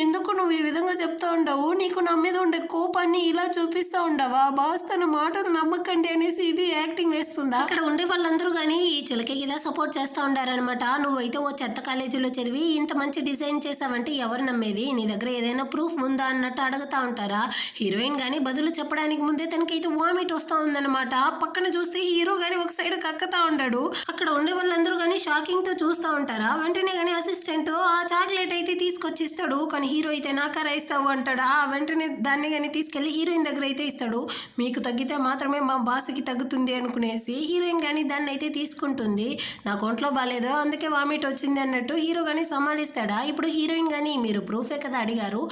Speaker 1: ఎందుకు నువ్వు ఈ విధంగా చెప్తా ఉండవు, నీకు నా మీద ఉండే కోపాన్ని ఇలా చూపిస్తూ ఉండవా, బాస్ తన మాటలు నమ్మకండి అనేసి ఇది యాక్టింగ్ వేస్తుందా. అక్కడ ఉండే వాళ్ళందరూ కానీ ఈ చిలకకి ఇలా సపోర్ట్ చేస్తూ ఉండారనమాట. నువ్వైతే ఓ చెత్త కాలేజీలో చదివి ఇంత మంచి డిజైన్ చేసావంటే ఎవరు నమ్మేది, నీ దగ్గర ఏదైనా ప్రూఫ్ ఉందా అన్నట్టు అడుగుతా ఉంటారా. హీరోయిన్ కానీ బదులు చెప్పడానికి ముందే తనకైతే వామిట్ వస్తూ ఉందన్నమాట. పక్కన చూస్తే హీరో కానీ ఒక సైడ్ కక్కుతా ఉంటాడు. అక్కడ ఉండే వాళ్ళందరూ కానీ షాకింగ్తో చూస్తూ ఉంటారా. వెంటనే కానీ అసిస్టెంట్ ఆ చాక్లెట్ అయితే తీసుకొచ్చి ఇస్తాడు. కానీ హీరో అయితే నాకరా ఇస్తావు అంటాడా. వెంటనే దాన్ని కానీ తీసుకెళ్ళి హీరోయిన్ దగ్గర అయితే ఇస్తాడు. మీకు తగ్గితే మాత్రమే మా బాస్కి తగ్గుతుంది అనుకునేసి హీరోయిన్ కానీ దాన్ని అయితే తీసుకుంటుంది. నాకు ఒంట్లో బాగాలేదు అందుకే వామిట్ వచ్చింది అన్నట్టు హీరో కానీ సమాలిస్తాడా. ఇప్పుడు హీరోయిన్ కానీ మీరు ప్రూఫే కదా అడిగారు,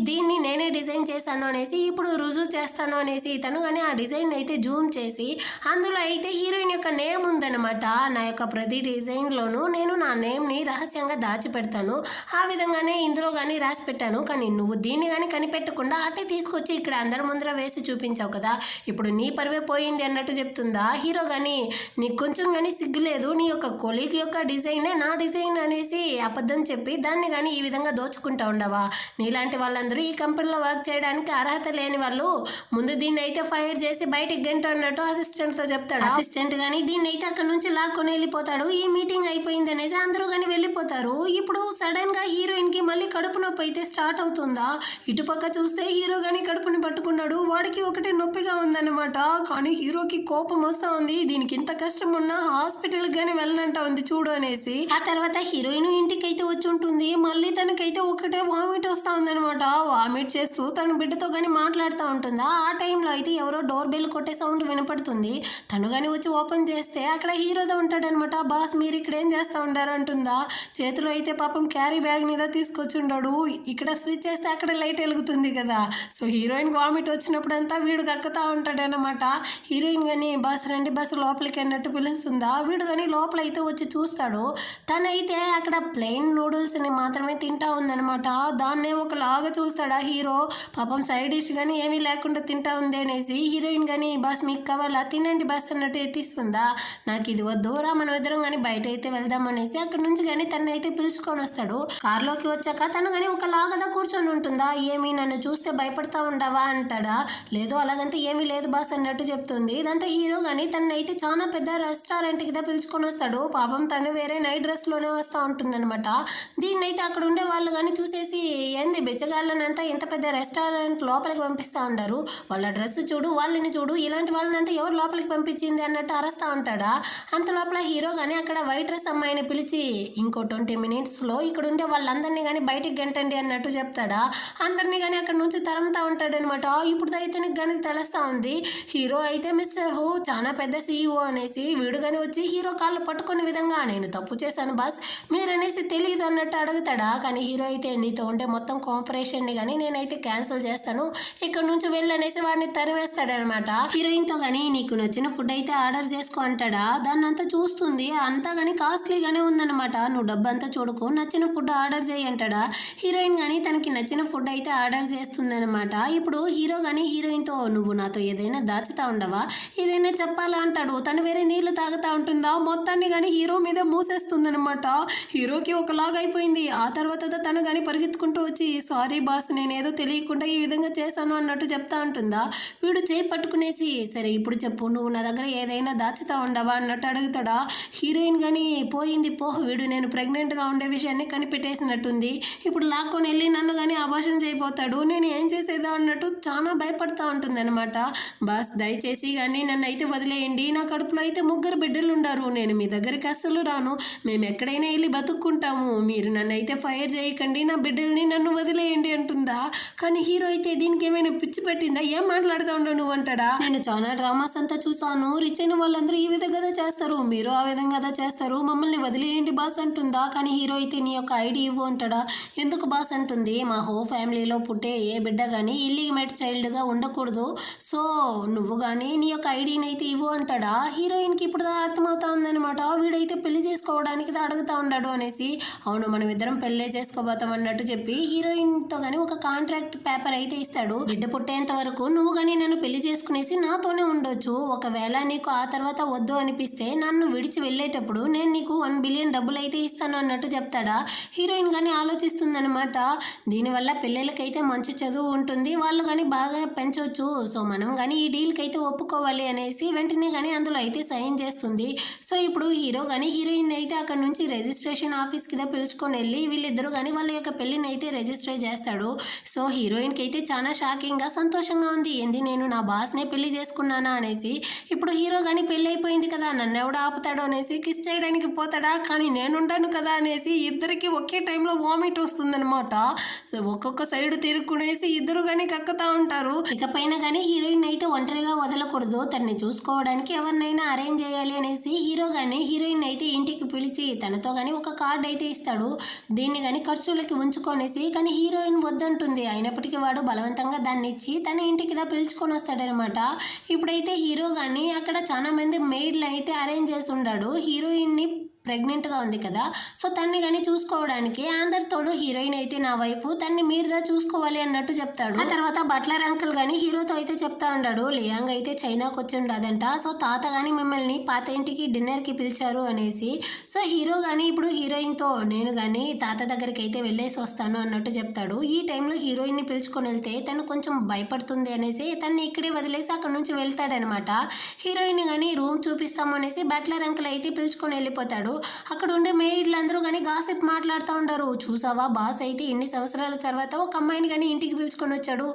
Speaker 1: దీన్ని నేనే డిజైన్ చేశాను అనేసి ఇప్పుడు రుజువు చేస్తాను అనేసి తను కానీ ఆ డిజైన్ అయితే జూమ్ చేసి అందులో అయితే హీరోయిన్ యొక్క నేమ్ ఉందన్నమాట. నా యొక్క ప్రతి డిజైన్లోనూ నేను నా నేమ్ని రహస్యంగా దాచిపెడతాను, ఆ విధంగానే ఇందులో కానీ రాసి పెట్టాను. కానీ నువ్వు దీన్ని కానీ కనిపెట్టకుండా అట్టే తీసుకొచ్చి ఇక్కడ అందరి ముందర వేసి చూపించావు కదా, ఇప్పుడు నీ పరివే పోయింది అన్నట్టు చెప్తుందా. హీరో కానీ నీకు కొంచెం కానీ సిగ్గులేదు, నీ యొక్క కొలీగ్ యొక్క డిజైనే నా డిజైన్ అనేసి అబద్ధం చెప్పి దాన్ని కానీ ఈ విధంగా దోచుకుంటా ఉండవా. నీలాంటి వాళ్ళందరూ ఈ కంపెనీలో వర్క్ చేయడానికి అర్హత లేని వాళ్ళు, ముందు దీన్ని అయితే ఫైర్ చేసి బయటికి గంట అన్నట్టు అసిస్టెంట్తో చెప్తాడు. అసిస్టెంట్ కానీ దీన్ని అయితే అక్కడ నుంచి లాక్కొని వెళ్ళిపోతాడు. ఈ మీటింగ్ అయిపోయింది అనేసి అందరూ కానీ వెళ్ళిపోతారు. ఇప్పుడు సడన్గా హీరోయిన్కి మళ్ళీ కడుపు నొప్పి అయితే స్టార్ట్ అవుతుందా. ఇటుపక్క చూస్తే హీరో కానీ కడుపుని పట్టుకున్నాడు, వాడికి ఒకటే నొప్పిగా ఉందన్నమాట. కానీ హీరోకి కోపం వస్తా ఉంది. దీనికి ఇంత కష్టం ఉన్నా హాస్పిటల్కి కానీ వెళ్ళనంట ఉంది చూడు అనేసి. ఆ తర్వాత హీరోయిన్ ఇంటికి అయితే వచ్చి ఉంటుంది. మళ్ళీ తనకైతే ఒకటే వామిట్ వస్తా ఉంది అనమాట. వామిట్ చేస్తూ తన బిడ్డతో కానీ మాట్లాడుతూ ఉంటుందా. ఆ టైంలో అయితే ఎవరో డోర్ బెల్ కొట్టే సౌండ్ వినపడుతుంది. తను కానీ వచ్చి ఓపెన్ చేస్తే అక్కడ హీరోతో ఉంటాడనమాట. బాస్ మీరు ఇక్కడ ఏం చేస్తూ ఉంటారు అంటుందా. చేతిలో అయితే పాపం క్యారీ బ్యాగ్ మీద తీసుకొచ్చి ఉండడు. ఇక్కడ స్విచ్ చేస్తే అక్కడ లైట్ వెలుగుతుంది కదా. సో హీరోయిన్ వామిట్ వచ్చినప్పుడంతా వీడు కక్కుతా ఉంటాడనమాట. హీరోయిన్ కానీ బస్ రండి బస్సు లోపలికి అన్నట్టు పిలుస్తుందా. వీడు కానీ లోపల అయితే వచ్చి చూస్తాడు. తనైతే అక్కడ ప్లెయిన్ నూడిల్స్ని మాత్రమే తింటా ఉందనమాట. దాన్నే ఒకలాగా చూస్తాడా హీరో. పాపం సైడ్ డిష్ కానీ ఏమీ లేకుండా తింటా ఉంది అనేసి హీరోయిన్ కానీ బస్ మీకు కావాలా తినండి బస్ అన్నట్టు ఎత్తిస్తుందా. నాకు ఇది వద్దు రా మనం ఇద్దరం కానీ బయట అయితే వెళ్దాం అనేసి అక్కడ నుంచి కానీ తను అయితే పిలుచుకొని వస్తాడు. కార్లోకి వచ్చాక తను కానీ ఒకలాగా కూర్చొని ఉంటుందా. ఏమి నన్ను చూస్తే భయపడతా ఉండవా అంటాడా. లేదు అలాగంతా ఏమీ లేదు బాస్ అన్నట్టు చెప్తుంది. ఇదంతా హీరో కానీ తను అయితే చాలా పెద్ద రెస్టారెంట్కి పిలుచుకొని వస్తాడు. పాపం తను వేరే నైట్ డ్రెస్లోనే వస్తూ ఉంటుందన్నమాట. దీన్ని అయితే అక్కడ ఉండే వాళ్ళు కానీ చూసేసి ఏంది బిచ్చగాళ్ళనంతా ఇంత పెద్ద రెస్టారెంట్ లోపలికి పంపిస్తూ ఉంటారు. వాళ్ళ డ్రెస్ చూడు వాళ్ళని చూడు ఇలాంటి వాళ్ళనంతా ఎవరు లోపలికి పంపించింది అన్నట్టు అరుస్తూ ఉంటాడా. అంత లోపల హీరో కానీ అక్కడ వైట్ డ్రెస్ అమ్మాయిని పిలిచి ఇంకో 20 మినిట్స్లో ఇక్కడ ఉండే వాళ్ళందరినీ కానీ బయటికి గంటండి అన్నట్టు చెప్తాడా. అందరినీ కానీ అక్కడ నుంచి తరుముతూ ఉంటాడనమాట. ఇప్పుడు అయితే కానీ తెలుస్తూ ఉంది. హీరో అయితే మిస్టర్ హూ చాలా పెద్ద CEO అనేసి. వీడు కానీ వచ్చి హీరో కాళ్ళు పట్టుకునే విధంగా నేను తప్పు చేశాను బాస్ మీరనేసి తెలియదు అన్నట్టు అడుగుతాడా. కానీ హీరో అయితే నీతో ఉండే మొత్తం కోఆపరేషన్ని కానీ నేనైతే క్యాన్సిల్ చేస్తాను ఇక్కడ నుంచి వెళ్ళనేసి వాడిని తరివేస్తాడనమాట. హీరోయిన్తో కానీ నీకు నచ్చిన ఫుడ్ అయితే ఆర్డర్ చేసుకో అంటాడా. దాన్ని అంతా చూస్తుంది. అంతా కానీ కాస్ట్లీగానే ఉందన్నమాట. నువ్వు డబ్బు అంతా చూడకు నచ్చిన ఫుడ్ ఆర్డర్ చేయి అంటాడా. హీరోయిన్ కానీ తనకి నచ్చిన ఫుడ్ అయితే ఆర్డర్ చేస్తుందన్నమాట. ఇప్పుడు హీరో కానీ హీరోయిన్తో నువ్వు నాతో ఏదైనా దాచుతా ఉండవా ఏదైనా చెప్పాలా అంటాడు. తను వేరే నీళ్లు తాగుతూ ఉంటుందా. మొత్తాన్ని కానీ హీరో మీద మూసేస్తుందనమాట. హీరోకి ఒకలాగా అయిపోయింది. ఆ తర్వాత తను కానీ పరిగెత్తుకుంటూ వచ్చి సారీ బాస్ నేనేదో తెలియకుండా ఈ విధంగా చేశాను అన్నట్టు చెప్తా ఉంటుందా. వీడు చేయి పట్టుకునేసి సరే ఇప్పుడు చెప్పు నువ్వు నా దగ్గర ఏదైనా దాచుతా ఉండవా అన్నట్టు అడుగుతాడా. హీరోయిన్ కానీ పోయింది వీడు నేను ప్రెగ్నెంట్గా ఉండే విషయాన్ని కనిపెట్టేసినట్టుంది. ఇప్పుడు లాక్కొని వెళ్ళి నన్ను కానీ అబార్షన్ చేయబోతాడు. నేను ఏం చేసేదా అన్నట్టు చాలా భయపడతా ఉంటుంది అనమాట. బాస్ దయచేసి కానీ నన్ను అయితే వదిలేయండి. నా కడుపులో అయితే 3 బిడ్డలు ఉండారు. నేను మీ దగ్గరికి అస్సలు రాను. మేము ఎక్కడైనా వెళ్ళి బతుక్కుంటాము. మీరు నన్ను అయితే ఫైర్ చేయకండి. నా బిడ్డల్ని నన్ను వదిలేయండి అంటుందా. కానీ హీరో అయితే దీనికి ఏమైనా పిచ్చి పెట్టిందా ఏం మాట్లాడుతూ ఉండవు నువ్వు అంటాడా. నేను చాలా డ్రామాస్ అంతా చూసాను. రిచ్ అయిన వాళ్ళందరూ ఈ విధంగా చేస్తారు. మీరు ఆ విధంగా చేస్తారు. మమ్మల్ని వదిలేయండి బాస్ అంటుందా. కానీ హీరో అయితే నీ యొక్క ఐడి ఇవ్వు అంటాడా. ఎందుకు బాస్ అంటుంది మా ఫ్యామిలీలో పుట్టే ఏ బిడ్డ కానీ ఇల్లీగేట్ చైల్డ్గా ఉండకూడదు. సో నువ్వు కానీ నీ యొక్క ఐడిని అయితే ఇవ్వు అంటాడా. హీరోయిన్కి ఇప్పుడు అర్థమవుతా ఉందనమాట. వీడైతే పెళ్లి చేసుకోవడానికి అడుగుతా ఉన్నాడు అనేసి. అవును మనం ఇద్దరం పెళ్ళే చేసుకోబోతాం అన్నట్టు చెప్పి హీరోయిన్తో కానీ ఒక కాంట్రాక్ట్ పేపర్ అయితే ఇస్తాడు. బిడ్డ పుట్టేంత వరకు నువ్వు కానీ నన్ను పెళ్లి చేసుకునేసి నాతోనే ఉండొచ్చు. ఒకవేళ నీకు ఆ తర్వాత వద్దు అనిపిస్తే నన్ను విడిచి వెళ్ళేటప్పుడు నేను నీకు 1 బిలియన్ డబ్బులు అయితే ఇస్తాను అన్నట్టు చెప్తాడా. హీరోయిన్ కానీ ఆలోచిస్తుందనమాట. దీనివల్ల పిల్లలకైతే మంచి చదువు ఉంటుంది. వాళ్ళు కానీ బాగా పెంచవచ్చు. సో మనం కానీ ఈ డీల్కి అయితే ఒప్పుకోవాలి అనేసి వెంటనే కానీ అందులో అయితే సైన్ చేస్తుంది. సో ఇప్పుడు హీరో కానీ హీరోయిన్ అయితే అక్కడ నుంచి రిజిస్ట్రేషన్ ఆఫీస్కి పిలుచుకొని వెళ్ళి వీళ్ళిద్దరూ కానీ వాళ్ళ యొక్క పెళ్ళిని అయితే రిజిస్టర్ చేస్తాడు. సో హీరోయిన్కి అయితే చాలా షాకింగ్గా సంతోషంగా ఉంది. ఏంది నేను నా బాస్నే పెళ్లి చేసుకున్నానా అనేసి. ఇప్పుడు హీరో కానీ పెళ్ళి అయిపోయింది కదా నన్ను ఎవడు ఆపుతాడో అనేసి కిస్ చేయడానికి పోతాడా. కానీ నేనుంటాను కదా అనేసి ఇద్దరికి ఒకే టైంలో వామిట్ వస్తుందనమాట. సో ఒక్కొక్క సైడ్ తిరుక్కునేసి ఇద్దరు కానీ కక్కుతా ఉంటారు. ఇకపైన కానీ హీరోయిన్ అయితే ఒంటరిగా వదలకూడదు. తనని చూసుకోవడానికి ఎవరినైనా అరేంజ్ చేయాలి అనేసి హీరో కానీ హీరోయిన్ అయితే ఇంటికి పిలిచి తనతో కానీ ఒక కార్డ్ అయితే ఇస్తాడు. దీన్ని కానీ ఖర్చులకి ఉంచుకొనేసి. కానీ హీరోయిన్ వద్దంటుంది. అయినప్పటికీ వాడు బలవంతంగా దాన్ని ఇచ్చి తన ఇంటికి పిలుచుకొని వస్తాడనమాట. ఇప్పుడైతే హీరో కానీ అక్కడ చాలా మంది మెయిడ్లు అయితే అరేంజ్ చేసి ఉన్నాడు. హీరోయిన్ని ప్రెగ్నెంట్గా ఉంది కదా. సో తన్ని కానీ చూసుకోవడానికి అందరితోనూ హీరోయిన్ అయితే నా వైఫ్ తన్ని మీరుదా చూసుకోవాలి అన్నట్టు చెప్తాడు. ఆ తర్వాత బట్లర్ అంకుల్ కానీ హీరోతో అయితే చెప్తా ఉన్నాడు లియాంగ్ అయితే చైనాకి వచ్చి ఉండదంట. సో తాత కానీ మిమ్మల్ని పాత ఇంటికి డిన్నర్కి పిలిచారు అనేసి. సో హీరో కానీ ఇప్పుడు హీరోయిన్తో నేను కానీ తాత దగ్గరికి అయితే వెళ్ళేసి వస్తాను అన్నట్టు చెప్తాడు. ఈ టైంలో హీరోయిన్ని పిలుచుకొని వెళ్తే తను కొంచెం భయపడుతుంది అనేసి తన్ని ఇక్కడే వదిలేసి అక్కడ నుంచి వెళ్తాడనమాట. హీరోయిన్ కానీ రూమ్ చూపిస్తాము అనేసి బట్లర్ అంకుల్ అయితే పిలుచుకొని వెళ్ళిపోతాడు. అక్కడ ఉండే మేయిడ్లందరూ కానీ గాసిప్ మాట్లాడుతూ ఉంటారు. చూసావా బాస్ అయితే ఇన్ని సంవత్సరాల తర్వాత ఒక అమ్మాయిని కానీ ఇంటికి పిలుచుకొని వచ్చాడు,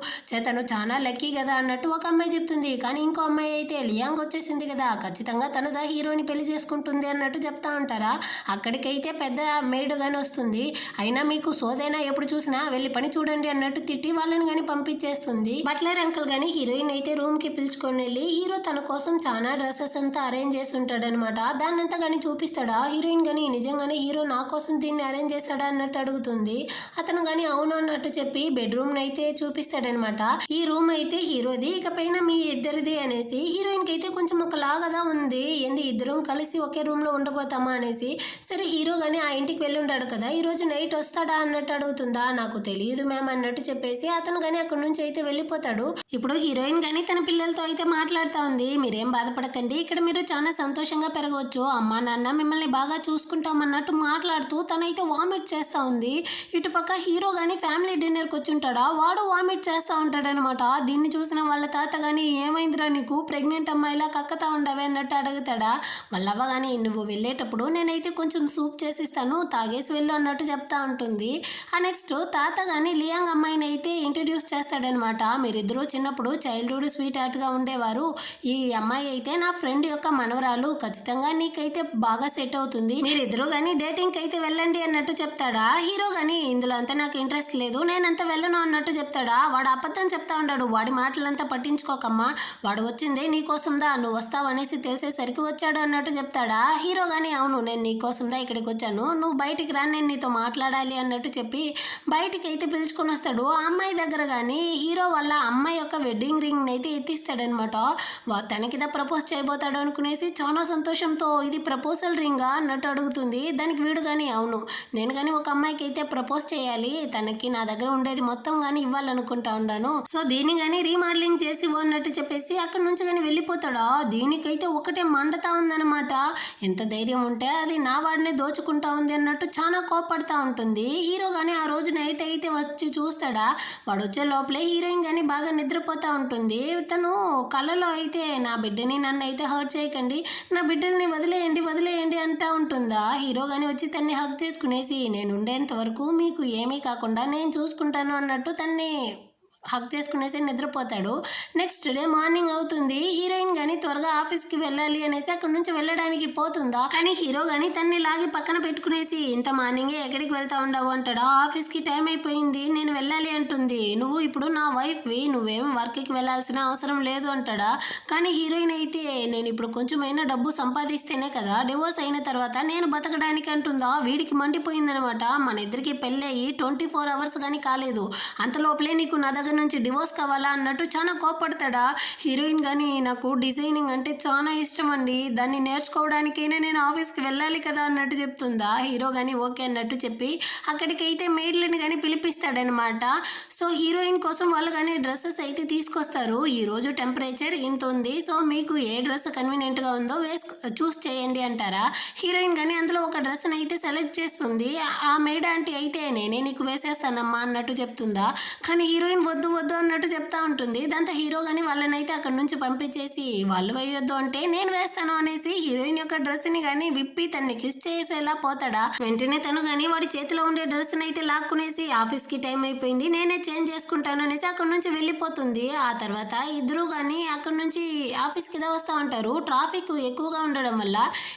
Speaker 1: తను చాలా లక్కీ కదా అన్నట్టు ఒక అమ్మాయి చెప్తుంది. కానీ ఇంకో అమ్మాయి అయితే లియాంగ్ వచ్చేసింది కదా, ఖచ్చితంగా తను హీరోని పెళ్లి చేసుకుంటుంది అన్నట్టు చెప్తా ఉంటారా. అక్కడికైతే పెద్ద మేడ్ కానీ వస్తుంది. అయినా మీకు సోదైనా ఎప్పుడు చూసినా వెళ్ళి పని చూడండి అన్నట్టు తిట్టి వాళ్ళని కానీ పంపించేస్తుంది. బట్లర్ అంకుల్ కానీ హీరోయిన్ అయితే రూమ్ కి పిలుచుకొని వెళ్ళి హీరో తన కోసం చాలా డ్రెస్సెస్ అంతా అరేంజ్ చేసి ఉంటాడు అనమాట. దాన్నంతా కానీ చూపిస్తాడా. హీరోయిన్ కానీ నిజంగానే హీరో నా కోసం దీన్ని అరేంజ్ చేశాడా అన్నట్టు అడుగుతుంది. అతను కానీ అవును అన్నట్టు చెప్పి బెడ్రూమ్ అయితే చూపిస్తాడనమాట. ఈ రూమ్ అయితే హీరోది, ఇకపైన మీ ఇద్దరిది అనేసి. హీరోయిన్ కి అయితే కొంచెం ఒకలాగా ఉంది, ఏంది ఇద్దరం కలిసి ఒకే రూమ్ లో ఉండబోతామా అనేసి. సరే హీరో కానీ ఆ ఇంటికి వెళ్ళి ఉంటాడు కదా, ఈ రోజు నైట్ వస్తాడా అన్నట్టు అడుగుతుందా. నాకు తెలియదు మ్యామ్ అన్నట్టు చెప్పేసి అతను కానీ అక్కడి నుంచి అయితే వెళ్ళిపోతాడు. ఇప్పుడు హీరోయిన్ కానీ తన పిల్లలతో అయితే మాట్లాడుతూ ఉంది. మీరేం బాధపడకండి, ఇక్కడ మీరు చాలా సంతోషంగా పెరగవచ్చు, అమ్మా నాన్న మిమ్మల్ని బాగా చూసుకుంటామన్నట్టు మాట్లాడుతూ తనైతే వామిట్ చేస్తూ ఉంది. ఇటుపక్క హీరో కానీ ఫ్యామిలీ డిన్నర్కి వచ్చి ఉంటాడా, వాడు వామిట్ చేస్తూ ఉంటాడనమాట. దీన్ని చూసిన వాళ్ళ తాత కానీ ఏమైందిరా నీకు, ప్రెగ్నెంట్ అమ్మాయిలా కక్కతా ఉండవే అన్నట్టు అడుగుతాడా. వాళ్ళవ్వ కానీ నువ్వు వెళ్ళేటప్పుడు నేనైతే కొంచెం సూప్ చేసిస్తాను, తాగేసి వెళ్ళు అన్నట్టు చెప్తా ఉంటుంది. ఆ నెక్స్ట్ తాత కానీ లియాంగ్ అమ్మాయిని అయితే ఇంట్రడ్యూస్ చేస్తాడనమాట. మీరిద్దరూ చిన్నప్పుడు చైల్డ్హుడ్ స్వీట్ హార్ట్గా ఉండేవారు, ఈ అమ్మాయి అయితే నా ఫ్రెండ్ యొక్క మనవరాలు, ఖచ్చితంగా నీకైతే బాగా సెట్ అవుతుంది, మీరిద్దరూ కానీ డేటింగ్కి అయితే వెళ్ళండి అన్నట్టు చెప్తాడా. హీరో కానీ ఇందులో అంతా నాకు ఇంట్రెస్ట్ లేదు, నేనంతా వెళ్ళను అన్నట్టు చెప్తాడా. వాడు అబద్ధం చెప్తా ఉంటాడు, వాడి మాటలంతా పట్టించుకోకమ్మా, వాడు వచ్చిందే నీకోసందా, నువ్వు వస్తావు అనేసి తెలిసేసరికి వచ్చాడు అన్నట్టు చెప్తాడా. హీరో కానీ అవును నేను నీకోసందా ఇక్కడికి వచ్చాను, నువ్వు బయటికి రా, నేను నీతో మాట్లాడాలి అన్నట్టు చెప్పి బయటికి అయితే పిలుచుకొని వస్తాడు. ఆ అమ్మాయి దగ్గర కానీ హీరో వాళ్ళ అమ్మాయి యొక్క వెడ్డింగ్ రింగ్ అయితే ఎత్తిస్తాడనమాట. తనకిదా ప్రపోజ్ చేయబోతాడు అనుకునేసి చాలా సంతోషంతో ఇది ప్రపోజల్ రింగా అన్నట్టు అడుగుతుంది. దానికి వీడు కానీ అవును నేను కానీ ఒక అమ్మాయికి అయితే ప్రపోజ్ చేయాలి, తనకి నా దగ్గర ఉండేది మొత్తం కానీ ఇవ్వాలనుకుంటా ఉన్నాను, సో దీన్ని కానీ రీమోడలింగ్ చేసి అన్నట్టు చెప్పేసి అక్కడి నుంచి కానీ వెళ్ళిపోతాడా. దీనికైతే ఒకటే మండతా ఉందన్నమాట. ఎంత ధైర్యం ఉంటే అది నా వాడిని దోచుకుంటా ఉంది అన్నట్టు చాలా కోపడతా ఉంటుంది. హీరో కానీ ఆ రోజు నైట్ అయితే వచ్చి చూస్తాడా. వాడు వచ్చే లోపలే హీరోయిన్ కానీ బాగా నిద్రపోతూ ఉంటుంది. తను కళ్ళలో అయితే నా బిడ్డని నన్ను అయితే హర్ట్ చేయకండి, నా బిడ్డల్ని వదిలేయండి అంటా ఉంటుందా. హీరో కానీ వచ్చి తన్ని హగ్ చేసుకునేసి నేను ఉండేంత వరకు మీకు ఏమీ కాకుండా నేను చూసుకుంటాను అన్నట్టు తన్ని హక్ చేసుకునేసి నిద్రపోతాడు. నెక్స్ట్ డే మార్నింగ్ అవుతుంది. హీరోయిన్ కానీ త్వరగా ఆఫీస్కి వెళ్ళాలి అనేసి అక్కడి నుంచి వెళ్ళడానికి పోతుందా. కానీ హీరో కానీ తన్ని లాగి పక్కన పెట్టుకునేసి ఇంత మార్నింగే ఎక్కడికి వెళ్తా ఉండవు అంటాడా. ఆఫీస్కి టైం అయిపోయింది నేను వెళ్ళాలి అంటుంది. నువ్వు ఇప్పుడు నా వైఫ్వి, నువ్వేం వర్క్కి వెళ్ళాల్సిన అవసరం లేదు అంటాడా. కానీ హీరోయిన్ అయితే నేను ఇప్పుడు కొంచెమైనా డబ్బు సంపాదిస్తేనే కదా డివోర్స్ అయిన తర్వాత నేను బతకడానికి అంటుందా. వీడికి మండిపోయిందనమాట. మన ఇద్దరికి పెళ్ళి అయ్యి 24 hours కానీ కాలేదు, అంతలోపలే నీకు నా దగ్గర నుంచి డివోర్స్ కావాలా అన్నట్టు చాలా కోపడతాడా. హీరోయిన్ కానీ నాకు డిజైనింగ్ అంటే చాలా ఇష్టం అండి, దాన్ని నేర్చుకోవడానికైనా నేను ఆఫీస్కి వెళ్ళాలి కదా అన్నట్టు చెప్తుందా. హీరో కానీ ఓకే అన్నట్టు చెప్పి అక్కడికైతే మెయిడ్లను కానీ పిలిపిస్తాడనమాట. సో హీరోయిన్ కోసం వాళ్ళు కానీ డ్రెస్సెస్ అయితే తీసుకొస్తారు. ఈరోజు టెంపరేచర్ ఇంత ఉంది, సో మీకు ఏ డ్రెస్ కన్వీనియంట్గా ఉందో చూస్ చేయండి అంటారా. హీరోయిన్ కానీ అందులో ఒక డ్రెస్ని అయితే సెలెక్ట్ చేస్తుంది. ఆ మెయిడ్ ఆంటీ అయితే నేనే నీకు వేసేస్తానమ్మా అన్నట్టు చెప్తుందా. కానీ హీరోయిన్ వద్దు అన్నట్టు చెప్తా ఉంటుంది. దాంతో హీరో కానీ వాళ్ళని అయితే అక్కడి నుంచి పంపించేసి వాళ్ళు వేయొద్దు అంటే నేను వేస్తాను అనేసి హీరోయిన్ యొక్క డ్రెస్ ని కానీ విప్పి తన్ని కిస్ చేసేలా పోతాడా. వెంటనే తను కానీ వాడి చేతిలో ఉండే డ్రెస్ ని అయితే లాక్కునేసి ఆఫీస్ కి టైం అయిపోయింది నేనే చేంజ్ చేసుకుంటాను అనేసి అక్కడి నుంచి వెళ్ళిపోతుంది. ఆ తర్వాత ఇద్దరు కానీ అక్కడి నుంచి ఆఫీస్ కి వస్తూ ఉంటారు. ట్రాఫిక్ ఎక్కువగా ఉండడం వల్ల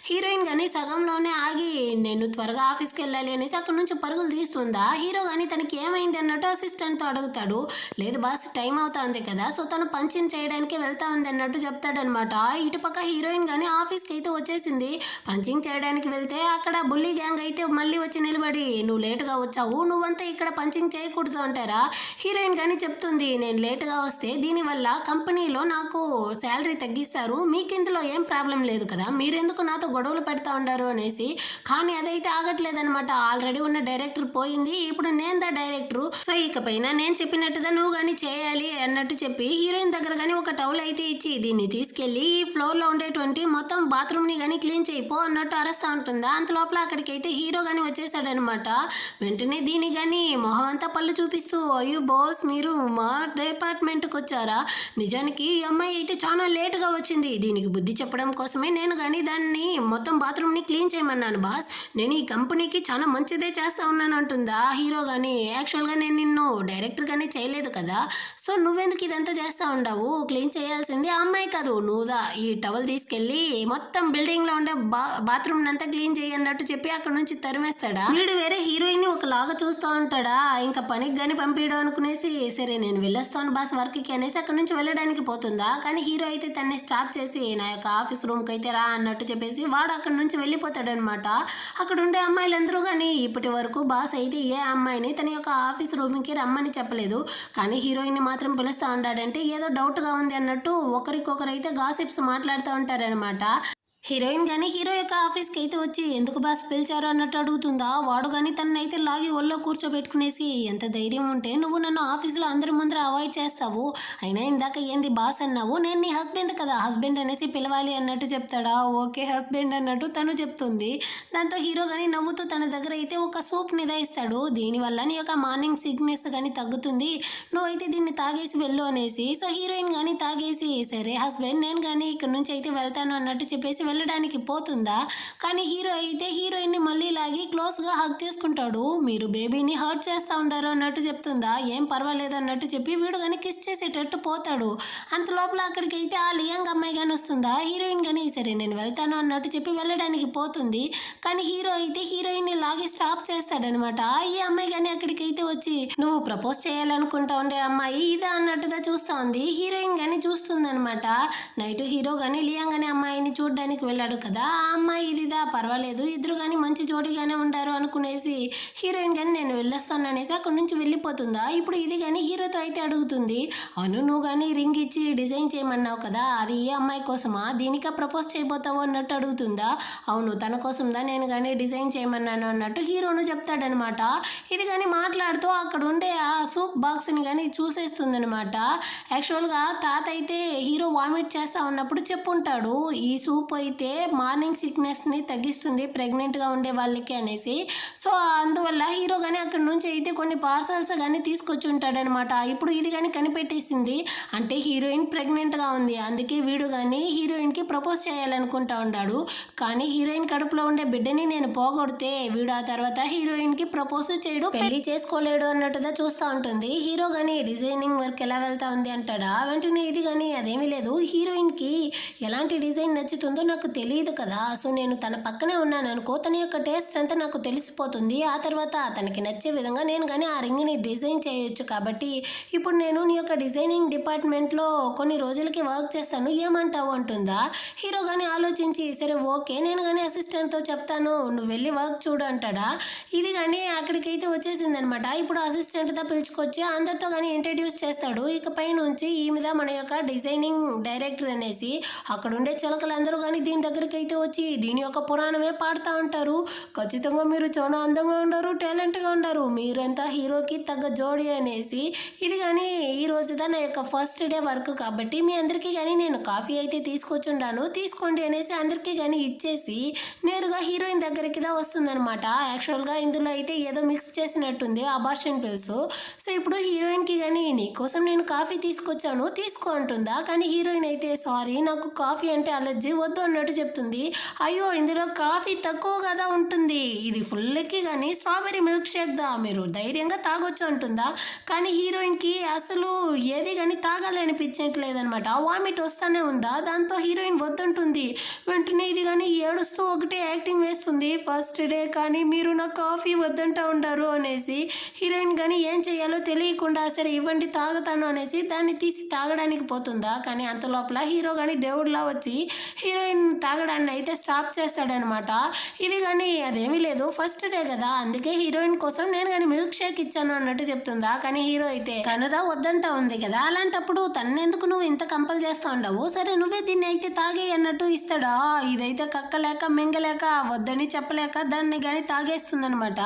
Speaker 1: హీరోయిన్ కానీ సగంలోనే ఆగి నేను త్వరగా ఆఫీస్కి వెళ్ళాలి అనేసి అక్కడి నుంచి పరుగులు తీస్తుందా. హీరో కానీ తనకి ఏమైంది అన్నట్టు అసిస్టెంట్ తో అడుగుతాడు. లేదు బాస్ టైం అవుతుంది కదా, సో తను పంచింగ్ చేయడానికి వెళ్తా ఉంది అన్నట్టు చెప్తాడనమాట. ఇటుపక్క హీరోయిన్ కానీ ఆఫీస్కి అయితే వచ్చేసింది. పంచింగ్ చేయడానికి వెళ్తే అక్కడ బుల్లీ గ్యాంగ్ అయితే మళ్ళీ వచ్చి నిలబడి నువ్వు లేటుగా వచ్చావు, నువ్వంతా ఇక్కడ పంచింగ్ చేయకూడదు అంటారా. హీరోయిన్ కానీ చెప్తుంది నేను లేటుగా వస్తే దీనివల్ల కంపెనీలో నాకు శాలరీ తగ్గిస్తారు, మీకు ఇందులో ఏం ప్రాబ్లం లేదు కదా, మీరెందుకు నాతో గొడవలు పెడతా ఉండారు అనేసి. కానీ అదైతే ఆగట్లేదనమాట. ఆల్రెడీ ఉన్న డైరెక్టర్ పోయింది, ఇప్పుడు నేను దా డైరెక్టరు, సో ఇకపైన నేను చెప్పినట్టుగా నువ్వు కానీ చేయాలి అన్నట్టు చెప్పి హీరోయిన్ దగ్గర కానీ ఒక టవల్ అయితే ఇచ్చి దీన్ని తీసుకెళ్ళి తీసుకెళ్ళి ఈ ఫ్లోర్లో ఉండేటువంటి మొత్తం బాత్రూమ్ని కానీ క్లీన్ చేయిపో అన్నట్టు అరుస్తూ ఉంటుందా. అంత లోపల అక్కడికైతే హీరో కానీ వచ్చేసాడనమాట. వెంటనే దీని కానీ మొహం అంతా పళ్ళు చూపిస్తూ, అయ్యో బాస్ మీరు మా డిపార్ట్మెంట్కి వచ్చారా, నిజానికి ఈ అమ్మాయి అయితే చాలా లేటుగా వచ్చింది, దీనికి బుద్ధి చెప్పడం కోసమే నేను కానీ దాన్ని మొత్తం బాత్రూమ్ని క్లీన్ చేయమన్నాను బాస్, నేను ఈ కంపెనీకి చాలా మంచిదే చేస్తా ఉన్నాను అంటుందా హీరో కానీ. యాక్చువల్గా నేను నిన్ను డైరెక్టర్గానే చేయలేదు కదా, సో నువ్వెందుకు ఇదంతా చేస్తూ ఉండవు, క్లీన్ చేయాల్సింది ఆ అమ్మాయి కాదు నువ్వుదా, ఈ టవల్ తీసుకెళ్ళి మొత్తం బిల్డింగ్లో ఉండే బాత్రూమ్ అంతా క్లీన్ చేయన్నట్టు చెప్పి అక్కడ నుంచి తరిమేస్తాడా. వీడు వేరే హీరోయిన్ని ఒకలాగా చూస్తూ ఉంటాడా, ఇంకా పనికి కానీ పంపించడం అనుకునేసి సరే నేను వెళ్ళొస్తాను బాస్ వర్క్కి అనేసి అక్కడ నుంచి వెళ్ళడానికి పోతుందా. కానీ హీరో అయితే తన్ని స్టాప్ చేసి నా యొక్క ఆఫీస్ రూమ్కి అయితే రా అన్నట్టు చెప్పేసి వాడు అక్కడ నుంచి వెళ్ళిపోతాడనమాట. అక్కడ ఉండే అమ్మాయిలందరూ కానీ ఇప్పటి వరకు బాస్ అయితే ఏ అమ్మాయిని తన యొక్క ఆఫీస్ రూమ్కి రమ్మని చెప్పలేదు, కానీ హీరోయిన్ని మాత్రం పిలుస్తూ ఉంటాడంటే ఏదో డౌట్గా ఉంది అన్నట్టు ఒకరికొకరు అయితే గాసిప్స్ మాట్లాడుతూ ఉంటారనమాట. హీరోయిన్ కానీ హీరో యొక్క ఆఫీస్కి అయితే వచ్చి ఎందుకు బాస్ పిలిచారు అన్నట్టు అడుగుతుందా. వాడు కానీ తనైతే లాగి ఒళ్ళో కూర్చోబెట్టుకునేసి ఎంత ధైర్యం ఉంటే నువ్వు నన్ను ఆఫీస్లో అందరి ముందర అవాయిడ్ చేస్తావు, అయినా ఇందాక ఏంది బాస్ అన్నావు, నేను నీ హస్బెండ్ కదా, హస్బెండ్ అనేసి పిలవాలి అన్నట్టు చెప్తాడా. ఓకే హస్బెండ్ అన్నట్టు తను చెప్తుంది. దాంతో హీరో కానీ నవ్వుతూ తన దగ్గర అయితే ఒక సూప్ నిదాయిస్తాడు, దీనివల్ల నీ యొక్క మార్నింగ్ సిక్నెస్ కానీ తగ్గుతుంది, నువ్వైతే దీన్ని తాగేసి వెళ్ళు అనేసి. సో హీరోయిన్ కానీ తాగేసి సరే హస్బెండ్ నేను కానీ ఇక్కడ నుంచి అయితే వెళ్తాను అన్నట్టు చెప్పేసి వెళ్ళడానికి పోతుందా. కానీ హీరో అయితే హీరోయిన్ని మళ్ళీ లాగి క్లోజ్గా హగ్ చేసుకుంటాడు, మీరు బేబీని హర్ట్ చేస్తూ ఉంటారు అన్నట్టు చెప్తుందా. ఏం పర్వాలేదు అన్నట్టు చెప్పి వీడు కానీ కిస్ చేసేటట్టు పోతాడు. అంత లోపల అక్కడికి అయితే ఆ లియాంగ్ అమ్మాయి కానీ వస్తుందా. హీరోయిన్ కానీ సరే నేను వెళ్తాను అన్నట్టు చెప్పి వెళ్ళడానికి పోతుంది, కానీ హీరో అయితే హీరోయిన్ని లాగి స్టాప్ చేస్తాడనమాట. ఈ అమ్మాయి కానీ అక్కడికి అయితే వచ్చి నువ్వు ప్రపోజ్ చేయాలనుకుంటా ఉండే అమ్మాయి ఇదా అన్నట్టుగా చూస్తూ ఉంది. హీరోయిన్ కానీ చూస్తుందనమాట. నైట్ హీరో కానీ లియాంగ్ అనే అమ్మాయిని చూడడానికి వెళ్ళాడు కదా, ఆ అమ్మాయి ఇదిదా పర్వాలేదు ఇద్దరు కానీ మంచి జోడీగానే ఉండారు అనుకునేసి హీరోయిన్ కానీ నేను వెళ్ళొస్తాను అనేసి అక్కడి నుంచి వెళ్ళిపోతుందా. ఇప్పుడు ఇది కానీ హీరోతో అయితే అడుగుతుంది, అవును నువ్వు కానీ రింగ్ ఇచ్చి డిజైన్ చేయమన్నావు కదా, అది ఏ అమ్మాయి కోసమా, దీనికా ప్రపోజ్ చేయబోతావు అన్నట్టు అడుగుతుందా. అవును తన కోసందా నేను కానీ డిజైన్ చేయమన్నాను అన్నట్టు హీరోను చెప్తాడనమాట. ఇది కానీ మాట్లాడుతూ అక్కడ ఉండే ఆ సూప్ బాక్స్ని కానీ చూసేస్తుందనమాట. యాక్చువల్గా తాత అయితే హీరో వామిట్ చేస్తూ ఉన్నప్పుడు చెప్పుంటాడు ఈ సూప్ అయితే మార్నింగ్ సిక్నెస్ని తగ్గిస్తుంది ప్రెగ్నెంట్గా ఉండే వాళ్ళకి అనేసి. సో అందువల్ల హీరో కానీ అక్కడ నుంచి అయితే కొన్ని పార్సల్స్ కానీ తీసుకొచ్చి ఉంటాడనమాట. ఇప్పుడు ఇది కానీ కనిపెట్టేసింది, అంటే హీరోయిన్ ప్రెగ్నెంట్గా ఉంది, అందుకే వీడు కానీ హీరోయిన్కి ప్రపోజ్ చేయాలనుకుంటా ఉన్నాడు, కానీ హీరోయిన్ కడుపులో ఉండే బిడ్డని నేను పోగొడితే వీడు ఆ తర్వాత హీరోయిన్కి ప్రపోజ్ చేయడు పెళ్లి చేసుకోలేడు అన్నట్టుగా చూస్తూ ఉంటుంది. హీరో కానీ డిజైనింగ్ వర్క్ ఎలా వెళ్తా ఉంది అంటాడా. వెంటనే ఇది కానీ అదేమీ లేదు, హీరోయిన్కి ఎలాంటి డిజైన్ నచ్చుతుందో నాకు తెలియదు కదా, సో నేను తన పక్కనే ఉన్నాను అనుకో, తన యొక్క టేస్ట్ అంతా నాకు తెలిసిపోతుంది, ఆ తర్వాత తనకి నచ్చే విధంగా నేను కానీ ఆ రింగ్ని డిజైన్ చేయొచ్చు, కాబట్టి ఇప్పుడు నేను నీ యొక్క డిజైనింగ్ డిపార్ట్మెంట్లో కొన్ని రోజులకి వర్క్ చేస్తాను ఏమంటావు అంటుందా. హీరో కానీ ఆలోచించి సరే ఓకే నేను కానీ అసిస్టెంట్తో చెప్తాను నువ్వు వెళ్ళి వర్క్ చూడు అంటాడా. ఇది కానీ అక్కడికైతే వచ్చేసిందనమాట. ఇప్పుడు అసిస్టెంట్తో పిలుచుకొచ్చి అందరితో కానీ ఇంట్రడ్యూస్ చేస్తాడు, ఇకపై నుంచి ఈ మీద మన యొక్క డిజైనింగ్ డైరెక్టర్ అనేసి. అక్కడ ఉండే చిలకలందరూ కానీ దీని దగ్గరికి అయితే వచ్చి దీని యొక్క పురాణమే పాడుతూ ఉంటారు, ఖచ్చితంగా మీరు చాలా అందంగా ఉండరు టాలెంట్గా ఉండరు, మీరంతా హీరోకి తగ్గ జోడి అనేసి. ఇది కానీ ఈ రోజుదా నా యొక్క ఫస్ట్ డే వర్క్ కాబట్టి మీ అందరికీ కానీ నేను కాఫీ అయితే తీసుకొచ్చుండాను తీసుకోండి అనేసి అందరికీ కానీ ఇచ్చేసి నేరుగా హీరోయిన్ దగ్గరికి దా వస్తుందనమాట. యాక్చువల్గా ఇందులో అయితే ఏదో మిక్స్ చేసినట్టుంది అబార్షన్ పిల్స్. సో ఇప్పుడు హీరోయిన్కి కానీ నీకోసం నేను కాఫీ తీసుకొచ్చాను తీసుకో అంటుందా, కానీ హీరోయిన్ అయితే సారీ నాకు కాఫీ అంటే అలర్జీ వద్దు అన్నట్టు చెప్తుంది. అయ్యో ఇందులో కాఫీ తక్కువ కదా ఉంటుంది, ఇది ఫుల్కి కానీ స్ట్రాబెర్రీ మిల్క్ షేక్ దా మీరు ధైర్యంగా తాగొచ్చు అంటుందా. కానీ హీరోయిన్కి అసలు ఏది కానీ తాగాలి అనిపించట్లేదనమాట, వామిట్ వస్తూనే ఉందా. దాంతో హీరోయిన్ వద్దంటుంది. వెంటనే ఇది కానీ ఏడుస్తూ ఒకటే యాక్టింగ్ వేస్తుంది, ఫస్ట్ డే కానీ మీరు నా కాఫీ వద్దంటా ఉండారు అనేసి. హీరోయిన్ కానీ ఏం చేయాలో తెలియకుండా సరే ఇవ్వండి తాగుతాను అనేసి దాన్ని తీసి తాగడానికి పోతుందా. కానీ అంత లోపల హీరో కానీ దేవుడిలా వచ్చి హీరోయిన్ తాగడాన్ని అయితే స్టాప్ చేస్తాడనమాట. ఇది కానీ అదేమీ లేదు, ఫస్ట్ డే కదా అందుకే హీరోయిన్ కోసం నేను కానీ మిల్క్ షేక్ ఇచ్చాను అన్నట్టు చెప్తుందా. కానీ హీరో అయితే తనుదా వద్దంటా ఉంది కదా, అలాంటప్పుడు తన్నెందుకు నువ్వు ఇంత కంపల్ చేస్తా ఉండవు, సరే నువ్వే దీన్ని అయితే తాగే అన్నట్టు ఇస్తాడా. ఇదైతే కక్కలేక మింగలేక వద్దని చెప్పలేక దాన్ని కానీ తాగేస్తుందనమాట.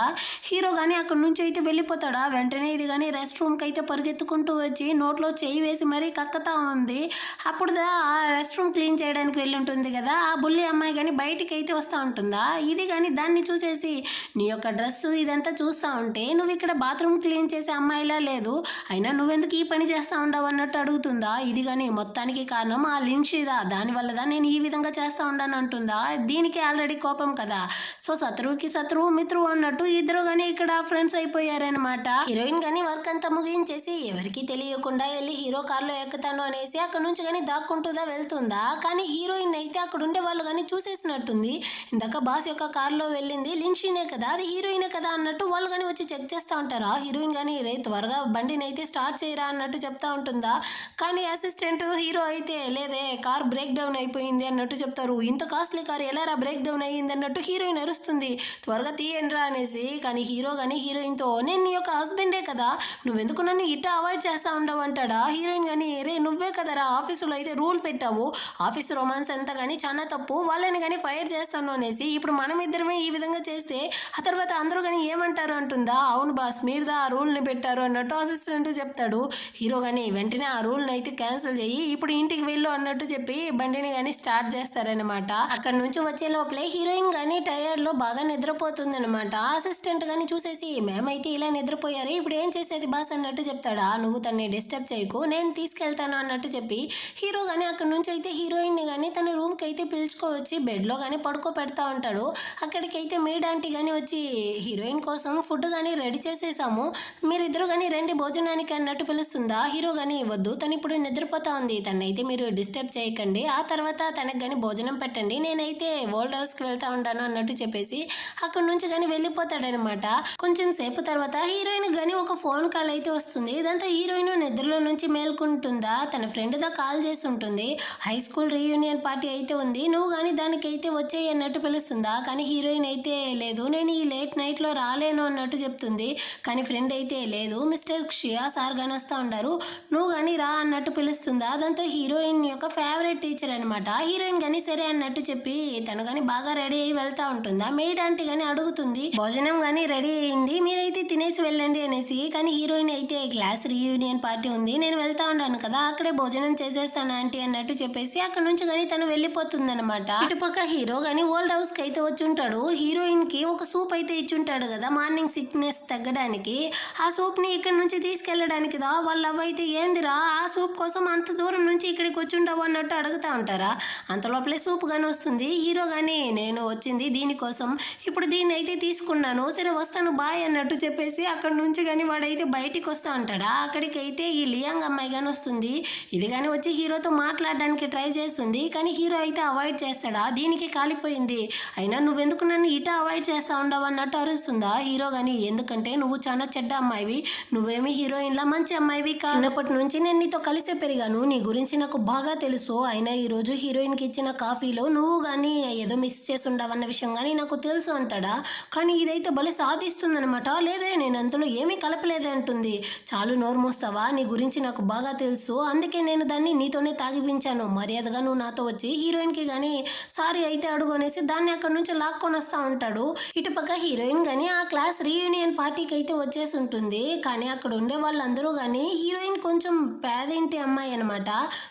Speaker 1: హీరో కానీ అక్కడి నుంచి అయితే వెళ్ళిపోతాడా. వెంటనే ఇది కానీ రెస్ట్ రూమ్కి అయితే పరిగెత్తుకుంటూ వచ్చి నోట్లో చేయి వేసి మరీ కక్కుతా ఉంది. అప్పుడు ఆ రెస్ట్ రూమ్ క్లీన్ చేయడానికి వెళ్ళి ఉంటుంది కదా, ఆ బుల్లి అమ్మాయి కానీ బయటికి అయితే వస్తూ ఉంటుందా. ఇది కానీ దాన్ని చూసేసి నీ యొక్క డ్రెస్సు ఇదంతా చూస్తూ ఉంటే నువ్వు ఇక్కడ బాత్రూమ్ క్లీన్ చేసే అమ్మాయిలా లేదు, అయినా నువ్వెందుకు ఈ పని చేస్తూ ఉండవు అన్నట్టు అడుగుతుందా. ఇది కానీ మొత్తానికి కారణం ఆ లిన్షిదా, దానివల్లదా నేను ఈ విధంగా చేస్తూ ఉండను అంటుందా. దీనికి ఆల్రెడీ కోపం కదా, సో శత్రువుకి శత్రువు మిత్రువు అన్నట్టు ఇద్దరు కానీ ఇక్కడ ఫ్రెండ్స్ అయిపోయారనమాట. హీరోయిన్ కానీ వర్క్ అంతా ముగించేసి ఎవరికి తెలియకుండా వెళ్ళి హీరో కార్లో ఎక్కుతాను అనేసి అక్కడ నుంచి కానీ దాక్కుంటూదా వెళ్తుందా. కానీ హీరోయిన్ అయితే అక్కడ ఉండే వాళ్ళు కానీ చూసేసినట్టుంది. ఇందాక బాస్ యొక్క కార్లో వెళ్ళింది లిన్షీనే కదా, అది హీరోయినే కదా అన్నట్టు వాళ్ళు కానీ వచ్చి చెక్ చేస్తూ ఉంటారా. హీరోయిన్ కానీ రే త్వరగా బండిని అయితే స్టార్ట్ చేయరా అన్నట్టు చెప్తా ఉంటుందా. కానీ అసిస్టెంట్ హీరో అయితే లేదే కార్ బ్రేక్ డౌన్ అయిపోయింది అన్నట్టు చెప్తారు. ఇంత కాస్ట్లీ కార్ ఎలా బ్రేక్ డౌన్ అయ్యింది అన్నట్టు హీరోయిన్ అరుస్తుంది, త్వరగా తీయండిరా అనేసి. కానీ హీరో కానీ హీరోయిన్తో నేను నీ యొక్క హస్బెండే కదా, నువ్వెందుకు నన్ను ఇట్ట అవాయిడ్ చేస్తూ ఉండవు అంటాడా. హీరోయిన్ కానీ రే నువ్వే కదరా ఆఫీసులో అయితే రూల్ పెట్టావు, ఆఫీస్ రొమాన్స్ అంతా కానీ చాలా తప్పు, వాళ్ళని కానీ ఫైర్ చేస్తాను అనేసి. ఇప్పుడు మనం ఇద్దరమే ఈ విధంగా చేస్తే ఆ తర్వాత అందరూ కానీ ఏమంటారు అంటుందా. అవును బాస్ మీరుదా ఆ రూల్ని పెట్టారు అన్నట్టు అసిస్టెంట్ చెప్తాడు. హీరో కానీ వెంటనే ఆ రూల్ని అయితే క్యాన్సిల్ చేయి, ఇప్పుడు ఇంటికి వెళ్ళు అన్నట్టు చెప్పి బండిని కానీ స్టార్ట్ చేస్తారనమాట. అక్కడ నుంచి వచ్చే లోపలే హీరోయిన్ కానీ టైర్లో బాగా నిద్రపోతుందనమాట. అసిస్టెంట్ కానీ చూసేసి మేమైతే ఇలా నిద్రపోయారు, ఇప్పుడు ఏం చేసేది బాస్ అన్నట్టు చెప్తాడా. నువ్వు తన్ని డిస్టర్బ్ చేయకు, నేను తీసుకెళ్తాను అన్నట్టు చెప్పి హీరో కానీ అక్కడ నుంచి అయితే హీరోయిన్ని కానీ తన రూమ్కి అయితే పిలుచుకోవచ్చి బెడ్లో కానీ పడుకో పెడతా ఉంటాడు. అక్కడికైతే మేడ్ ఆంటీ కానీ వచ్చి హీరోయిన్ కోసం ఫుడ్ కానీ రెడీ చేసేసాము, మీరిద్దరు కానీ రండి భోజనానికి అన్నట్టు పిలుస్తుందా. హీరో కానీ వద్దు తను ఇప్పుడు నిద్రపోతా ఉంది, తనైతే మీరు డిస్టర్బ్ చేయకండి, ఆ తర్వాత తనకు కానీ భోజనం పెట్టండి, నేనైతే ఓల్డ్ హౌస్కి వెళ్తా ఉంటాను అన్నట్టు చెప్పేసి అక్కడ నుంచి కానీ వెళ్ళిపోతాడనమాట. కొంచెం సేపు తర్వాత హీరోయిన్ కానీ ఒక ఫోన్ కాల్ అయితే వస్తుంది. దాంతో హీరోయిన్ నిద్రలో నుంచి మేల్కుంటుందా. తన ఫ్రెండ్ దా కాల్ చేసి ఉంటుంది, హై స్కూల్ రీయూనియన్ పార్టీ అయితే ఉంది, నువ్వు కానీ దానికైతే వచ్చేయి అన్నట్టు పిలుస్తుందా. కానీ హీరోయిన్ అయితే లేదు నేను ఈ లేట్ నైట్లో రాలేను అన్నట్టు చెప్తుంది. కానీ ఫ్రెండ్ అయితే లేదు మిస్టర్ షియా సార్ కానీ వస్తూ ఉండారు, నువ్వు కానీ రా అన్నట్టు పిలుస్తుందా. దాంతో హీరోయిన్ యొక్క ఫేవరెట్ టీచర్ అనమాట. హీరోయిన్ కానీ సరే అన్నట్టు చెప్పి తను కానీ బాగా రెడీ అయ్యి వెళ్తా ఉంటుందా. మేడ్ ఆంటీ కానీ అడుగుతుంది భోజనం కానీ రెడీ అయింది మీరైతే తినేసి వెళ్ళండి అనేసి. కానీ హీరోయిన్ అయితే క్లాస్ రీయూనియన్ పార్టీ ఉంది నేను వెళ్తా ఉన్నాను కదా, అక్కడే భోజనం చేసేస్తాను ఆంటీ అన్నట్టు చెప్పేసి అక్కడ నుంచి కానీ తను వెళ్ళిపోతుందనమాట. ఇటుపక్క హీరో కానీ ఓల్డ్ హౌస్ కి అయితే వచ్చి ఉంటాడు. హీరోయిన్ కి ఒక సూప్ అయితే ఇచ్చుంటాడు కదా మార్నింగ్ సిక్నెస్ తగ్గడానికి, ఆ సూప్ ని ఇక్కడ నుంచి తీసుకెళ్ళడానికి దా. వాళ్ళ అవ్వ అయితే ఏందిరా ఆ సూప్ కోసం అంత దూరం నుంచి ఇక్కడికి వచ్చి ఉండవు అన్నట్టు అడుగుతా ఉంటారా. అంత లోపలే సూప్ కానీ వస్తుంది. హీరో కానీ నేను వచ్చింది దీనికోసం, ఇప్పుడు దీన్ని అయితే తీసుకున్నాను, సరే వస్తాను బాయ్ అన్నట్టు చెప్పేసి అక్కడ నుంచి కానీ వాడైతే బయటికి వస్తూ ఉంటాడా. అక్కడికి అయితే ఈ లియాంగ్ అమ్మాయి కానీ వస్తుంది. ఇది కానీ వచ్చి హీరోతో మాట్లాడడానికి ట్రై చేస్తుంది. కానీ హీరో అయితే అవాయిడ్ చేస్తాడా, దీనికి కాలిపోయింది, అయినా నువ్వెందుకు నన్ను ఇట అవాయిడ్ చేస్తా ఉండవు అన్నట్టు అరుస్తుందా. హీరో కానీ ఎందుకంటే నువ్వు చాలా చెడ్డ అమ్మాయివి, నువ్వేమి హీరోయిన్లా మంచి అమ్మాయివి కాదు, చిన్నప్పటి నుంచి నేను నీతో కలిసే పెరిగాను, నీ గురించి నాకు బాగా తెలుసు, అయినా ఈరోజు హీరోయిన్కి ఇచ్చిన కాఫీలో నువ్వు కానీ ఏదో మిక్స్ చేసి ఉండవన్న విషయం కానీ నాకు తెలుసు అంటాడా. కానీ ఇదైతే భలే సాధిస్తుందనమాట, లేదే నేను అంతలో ఏమీ కలపలేదే అంటుంది. చాలు నోరు మోస్తావా, నీ గురించి నాకు బాగా తెలుసు, అందుకే నేను దాన్ని నీతోనే తాగిపించాను, మర్యాదగా నువ్వు నాతో వచ్చి హీరోయిన్కి కానీ సారీ అయితే అడుగు అనేసి దాన్ని అక్కడ నుంచి లాక్కొని వస్తూ ఉంటాడు. ఇటుపక్క హీరోయిన్ కానీ ఆ క్లాస్ రీయూనియన్ పార్టీకి అయితే వచ్చేసి ఉంటుంది. కానీ అక్కడ ఉండే వాళ్ళందరూ కానీ హీరోయిన్ కొంచెం పేదింటి అమ్మాయి అనమాట,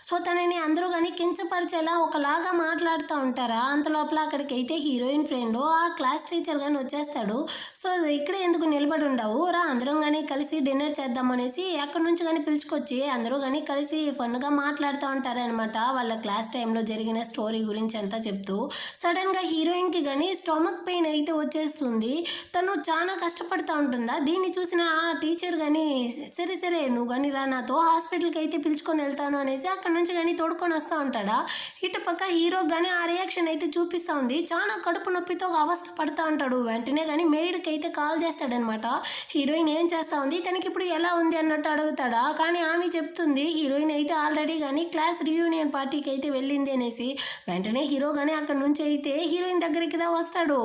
Speaker 1: సో తనని అందరూ కానీ కించపరిచేలా ఒకలాగా మాట్లాడుతూ ఉంటారా. అంత లోపల అక్కడికి అయితే హీరోయిన్ ఫ్రెండ్ ఆ క్లాస్ టీచర్ కానీ వచ్చేస్తాడు. సో ఇక్కడ ఎందుకు నిలబడి ఉండవు రా అందరం కానీ కలిసి డిన్నర్ చేద్దాం అనేసి అక్కడ నుంచి కానీ పిలుచుకొచ్చి అందరూ కానీ కలిసి ఫన్గా మాట్లాడుతూ ఉంటారనమాట. వాళ్ళ క్లాస్ టైంలో జరిగిన స్టోరీ గురించి అంతా చెప్తూ సడన్గా హీరోయిన్కి కానీ స్టమక్ పెయిన్ అయితే వచ్చేస్తుంది. తను చాలా కష్టపడుతూ ఉంటుందా. దీన్ని చూసిన ఆ టీచర్ కానీ సరే సరే నువ్వు కానీ రా నాతో హాస్పిటల్కి అయితే పిలుచుకొని వెళ్తాను అనేసి అక్కడ నుంచి కానీ తోడుకొని వస్తూ ఉంటాడా. ఇటు పక్క హీరో కానీ ఆ రియాక్షన్ అయితే చూపిస్తూ ఉంది. చాలా కడుపు నొప్పితో ఒక అవస్థ పడుతూ ఉంటాడు. వెంటనే కానీ మెయిడ్కి అయితే కాల్ చేస్తాడనమాట. హీరోయిన్ ఏం చేస్తూ ఉంది, తనకి ఇప్పుడు ఎలా ఉంది అన్నట్టు అడుగుతాడా. కానీ ఆమె చెప్తుంది హీరోయిన్ అయితే ఆల్రెడీ కానీ క్లాస్ రీయూనియన్ పార్టీకి అయితే వెళ్ళింది అనేసి. వెంటనే హీరో కానీ అక్కడి నుంచి అయితే హీరోయిన్ దగ్గరికి వస్తాడు.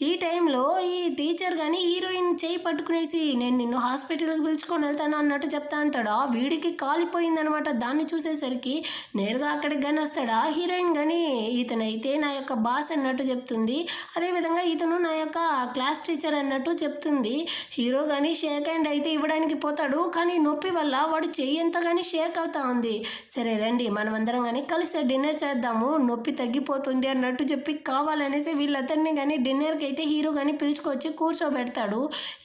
Speaker 1: ఈ టైంలో ఈ టీచర్ కానీ హీరోయిన్ చేయి పట్టుకునేసి నేను నిన్ను హాస్పిటల్కి పిలుచుకొని వెళ్తాను అన్నట్టు చెప్తా అంటాడా. వీడికి కాలిపోయిందనమాట. దాన్ని చూసేసరికి నేరుగా అక్కడికి కానీ వస్తాడా. హీరోయిన్ కానీ ఇతనైతే నా యొక్క బాస్ అన్నట్టు చెప్తుంది. అదేవిధంగా ఇతను నా యొక్క క్లాస్ టీచర్ అన్నట్టు చెప్తుంది. హీరో కానీ షేక్ హ్యాండ్ అయితే ఇవ్వడానికి పోతాడు. కానీ నొప్పి వల్ల వాడు చెయ్యి ఎంత కానీ షేక్ అవుతా ఉంది. సరే రండి మనమందరం కానీ కలిసి డిన్నర్ చేద్దాము, నొప్పి తగ్గిపోతుంది అన్నట్టు చెప్పి కావాలనేసి వీళ్ళందరినీ కానీ డిన్నర్కి అయితే హీరో కానీ పిలుచుకొచ్చి కూర్చోబెడతాడు.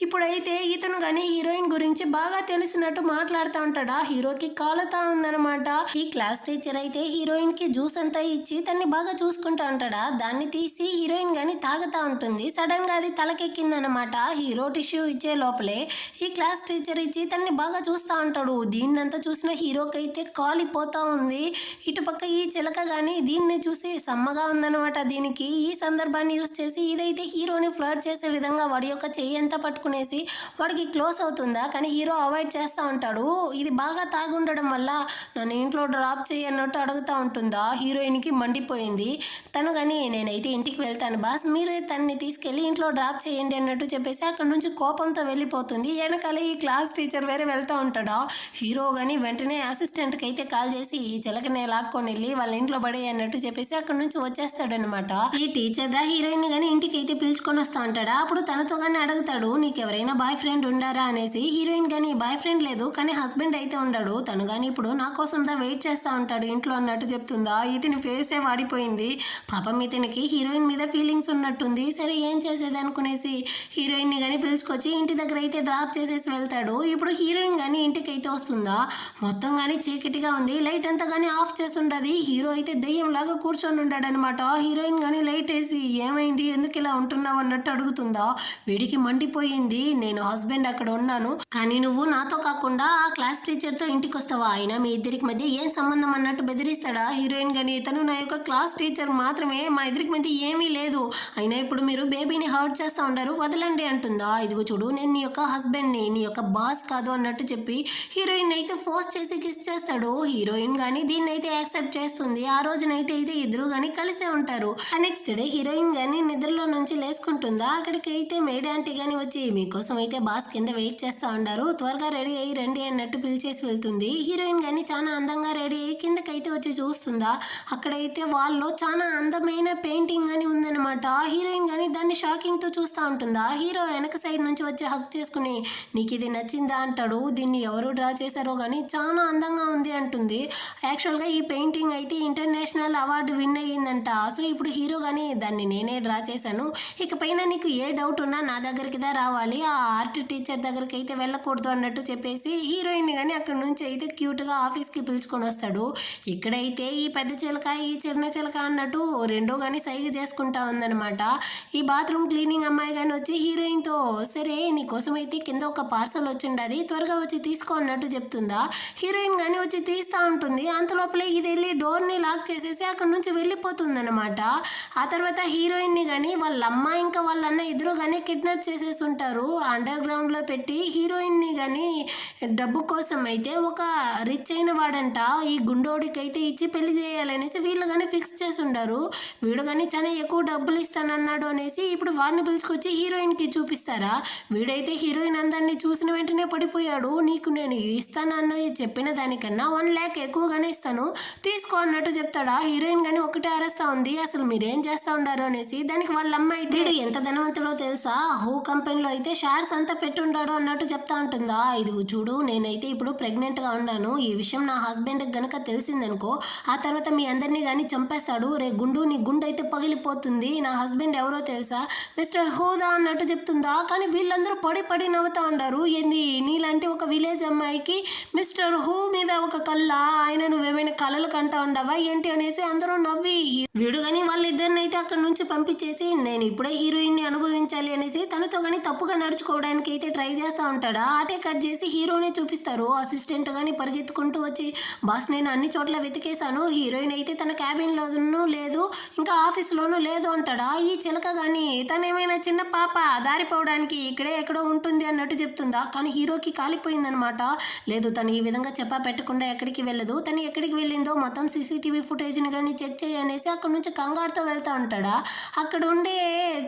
Speaker 1: ఇప్పుడైతే ఇతను కానీ హీరోయిన్ గురించి బాగా తెలిసినట్టు మాట్లాడుతూ ఉంటాడా. హీరోకి కాలుతా ఉందన్నమాట. ఈ క్లాస్ టీచర్ అయితే హీరోయిన్ కి జ్యూస్ అంతా ఇచ్చి తన్ని బాగా చూసుకుంటూ ఉంటాడా. దాన్ని తీసి హీరోయిన్ కానీ తాగుతూ ఉంటుంది. సడన్ గా అది తలకెక్కిందనమాట. హీరో టిష్యూ ఇచ్చే లోపలే ఈ క్లాస్ టీచర్ ఇచ్చి తన్ని బాగా చూస్తూ ఉంటాడు. దీన్నంతా చూసిన హీరోకి అయితే కాలిపోతూ ఉంది. ఇటుపక్క ఈ చిలక కానీ దీన్ని చూసి సమ్మగా ఉందన్నమాట. దీనికి ఈ సందర్భాన్ని యూజ్ చేసి ఇదైతే హీరోని ఫ్లర్ట్ చేసే విధంగా వాడి యొక్క చెయ్యి అంతా పట్టుకునేసి వాడికి క్లోజ్ అవుతుందా. కానీ హీరో అవాయిడ్ చేస్తూ ఉంటాడు. ఇది బాగా తాగుండడం వల్ల నన్ను ఇంట్లో డ్రాప్ చేయన్నట్టు అడుగుతూ ఉంటుందా. హీరోయిన్కి మండిపోయింది. తను కానీ నేనైతే ఇంటికి వెళ్తాను బాస్, మీరు తనని తీసుకెళ్ళి ఇంట్లో డ్రాప్ చేయండి అన్నట్టు చెప్పేసి అక్కడ నుంచి కోపంతో వెళ్ళిపోతుంది. వెనకాల ఈ క్లాస్ టీచర్ వేరే వెళ్తూ ఉంటాడా. హీరో కానీ వెంటనే అసిస్టెంట్కి అయితే కాల్ చేసి ఈ చిలకనే లాక్కొని వెళ్ళి వాళ్ళ ఇంట్లో పడే అన్నట్టు చెప్పేసి అక్కడ నుంచి వచ్చేస్తాడనమాట. ఈ టీచర్ హీరోయిన్ కానీ ఇంటికి అయితే పిలుచుకొని వస్తా ఉంటాడా. అప్పుడు తనతో కానీ అడుగుతాడు నీకు ఎవరైనా బాయ్ ఫ్రెండ్ ఉండారా అనేసి. హీరోయిన్ కానీ బాయ్ ఫ్రెండ్ లేదు కానీ హస్బెండ్ అయితే ఉండడు. తను కానీ ఇప్పుడు నా కోసం వెయిట్ చేస్తూ ఉంటాడు ఇంట్లో అన్నట్టు చెప్తుందా. ఇతని ఫేసే వాడిపోయింది. పాపం ఇతనికి హీరోయిన్ మీద ఫీలింగ్స్ ఉన్నట్టుంది. సరే ఏం చేసేది అనుకునేసి హీరోయిన్ని కానీ పిలుచుకొచ్చి ఇంటి దగ్గర అయితే డ్రాప్ చేసేసి వెళ్తాడు. ఇప్పుడు హీరోయిన్ కానీ ఇంటికి అయితే వస్తుందా. మొత్తం కానీ చీకటిగా ఉంది. లైట్ అంతా కానీ ఆఫ్ చేసి ఉండదు. హీరో అయితే దెయ్యంలాగా కూర్చొని ఉంటాడు అనమాట. హీరోయిన్ కానీ లైట్ వేసి ఏమైంది ఎందుకు ఇలా ఉంటున్నావు అన్నట్టు అడుగుతుందా. వీడికి మండిపోయింది. నేను హస్బెండ్ అక్కడ ఉన్నాను కానీ నువ్వు నాతో కాకుండా ఆ క్లాస్ టీచర్తో ఇంటికి వస్తావా, అయినా మీ ఇద్దరికి మధ్య ఏం సంబంధం అన్నట్టు బెదిరిస్తాడా. హీరోయిన్ కానీ తను నా యొక్క క్లాస్ టీచర్ మాత్రమే, మా ఇద్దరికి మధ్య ఏమీ లేదు, అయినా ఇప్పుడు మీరు బేబీని హర్ట్ చేస్తూ ఉంటారు వదలండి అంటుందా. ఇదిగో చూడు నేను నీ యొక్క హస్బెండ్ని, నీ యొక్క బాస్ కాదు అన్నట్టు చెప్పి హీరోయిన్ అయితే ఫోర్స్ చేసి కిస్ చేస్తాడు. హీరోయిన్ కానీ దీన్ని అయితే యాక్సెప్ట్ చేస్తుంది. ఆ రోజు నైట్ అయితే ఇద్దరు కానీ కలిసే ఉంటారు. నెక్స్ట్ డే హీరోయిన్ కానీ నిద్రలో నుంచి లేసుకుంటుందా. అక్కడికి అయితే మేడ్ ఆంటీ కానీ వచ్చి మీకోసం అయితే బాస్ కింద వెయిట్ చేస్తూ ఉంటారు, త్వరగా రెడీ అయ్యి రండి అన్నట్టు పిలిచేసి వెళ్తుంది. హీరోయిన్ కానీ చాలా అందంగా రెడీ అయ్యి కిందకైతే వచ్చి చూస్తుందా. అక్కడైతే వాళ్ళలో చాలా అందమైన పెయింటింగ్ అని ఉందన్నమాట. హీరోయిన్ కానీ దాన్ని షాకింగ్తో చూస్తూ ఉంటుందా. హీరో వెనక సైడ్ నుంచి వచ్చి హక్ చేసుకుని నీకు ఇది నచ్చిందా అంటాడు. దీన్ని ఎవరు డ్రా చేశారో కానీ చాలా అందంగా ఉంది అంటుంది. యాక్చువల్గా ఈ పెయింటింగ్ అయితే ఇంటర్నేషనల్ అవార్డు విన్ అయ్యిందంట. సో ఇప్పుడు హీరో కానీ దాన్ని నేనే డ్రా చేశాను, ఇకపైన నీకు ఏ డౌట్ ఉన్నా నా దగ్గరికి రావాలి, ఆ ఆర్ట్ టీచర్ దగ్గరికి అయితే వెళ్ళకూడదు అన్నట్టు చెప్పేసి హీరోయిన్ కానీ అక్కడ నుంచి అయితే క్యూట్గా ఆఫీస్కి పిలుచుకొని వస్తాడు. ఇక్కడైతే ఈ పెద్ద చిలక ఈ చిన్న చిలక అన్నట్టు రెండో కానీ సైగ చేసుకుంటా ఉందన్నమాట. ఈ బాత్రూమ్ క్లీనింగ్ అమ్మాయి కానీ వచ్చి హీరోయిన్తో సరే నీకోసం అయితే కింద ఒక పార్సల్ వచ్చిండది త్వరగా వచ్చి తీసుకో అన్నట్టు చెప్తుందా. హీరోయిన్ కానీ వచ్చి తీస్తూ ఉంటుంది. అంతలోపలే ఇది వెళ్ళి డోర్ని లాక్ చేసేసి అక్కడ నుంచి వెళ్ళిపోతుందన్నమాట. ఆ తర్వాత హీరోయిన్ని కానీ వాళ్ళ అమ్మ ఇంకా వాళ్ళ అన్న ఇద్దరు కానీ కిడ్నాప్ చేసేసి ఉంటారు. అండర్ గ్రౌండ్లో పెట్టి హీరోయిన్ని కానీ డబ్బు కోసం అయితే ఒక రిచ్ అయిన వాడంట ఈ గుండోడికి అయితే ఇచ్చి పెళ్లి చేయాలనేసి వీళ్ళు కానీ ఫిక్స్ చేసి ఉండరు. వీడు కానీ చాలా ఎక్కువ డబ్బులు ఇస్తానన్నాడు అనేసి ఇప్పుడు వాడిని పిలుచుకొచ్చి హీరోయిన్కి చూపిస్తారా. వీడైతే హీరోయిన్ అందరినీ చూసిన వెంటనే పడిపోయాడు. నీకు నేను ఇస్తానన్నది చెప్పిన దానికన్నా 1 lakh ఎక్కువగానే ఇస్తాను తీసుకో అన్నట్టు చెప్తాడా. హీరోయిన్ కానీ ఒకటే అరేస్తా ఉంది అసలు మీరేం చేస్తూ ఉండారు అనేసి. దానికి వాళ్ళ అమ్మ అయితే ఎంత ధనవంతుడో తెలుసా, హూ కంపెనీలో అయితే షేర్స్ అంతా పెట్టుండాడు అన్నట్టు చెప్తా ఉంటుందా. ఇది చూడు నేనైతే ఇప్పుడు ప్రెగ్నెంట్గా ఉన్నాను, ఈ విషయం నా హస్బెండ్కి గనక తెలిసిందనుకో ఆ తర్వాత మీ అందరినీ కానీ చంపేస్తాడు, రే గుండు నీ గుండు అయితే పగిలిపోతుంది, నా హస్బెండ్ ఎవరో తెలుసా మిస్టర్ హూదా అన్నట్టు చెప్తుందా. కానీ వీళ్ళందరూ పడి నవ్వుతా ఉండారు. ఏంది నీలాంటి ఒక విలేజ్ అమ్మాయికి మిస్టర్ హూ మీద ఒక కళ్ళ, ఆయన నువ్వేమైనా కళలు కంటా ఉండవా ఏంటి అనేసి అందరూ నవ్వి వీడు కానీ వాళ్ళిద్దరిని అయితే అక్కడ నుంచి పంపించేసి నేను ఇప్పుడే హీరోయిన్ని అనుభవించాలి అనేసి తనతో కానీ తప్పుగా నడుచుకోవడానికి అయితే ట్రై చేస్తూ ఉంటాడా. ఆటే కట్ చేసి హీరోని చూపిస్తారు. అసిస్టెంట్ కానీ పరిగెత్తుకుంటూ వచ్చి బాస్ నేను అన్ని చోట్ల వెతికేశాను, హీరోయిన్ అయితే తన క్యాబిన్లో దగ్గరను లేదు, ఇంకా ఆఫీస్లోనూ లేదు అంటాడా ఈ చిలక. కానీ తనేమైనా చిన్న పాప దారిపోవడానికి ఇక్కడే ఎక్కడో ఉంటుంది అన్నట్టు చెప్తుందా. కానీ హీరోకి కాలిపోయిందనమాట. లేదు, తను ఈ విధంగా చెప్పా పెట్టకుండా ఎక్కడికి వెళ్ళదు. తను ఎక్కడికి వెళ్ళిందో మొత్తం సీసీటీవీ ఫుటేజ్ని కానీ చెక్ చేయనేసి అక్కడ నుంచి కంగారుతో వెళ్తా ఉంటాడా. అక్కడ ఉండే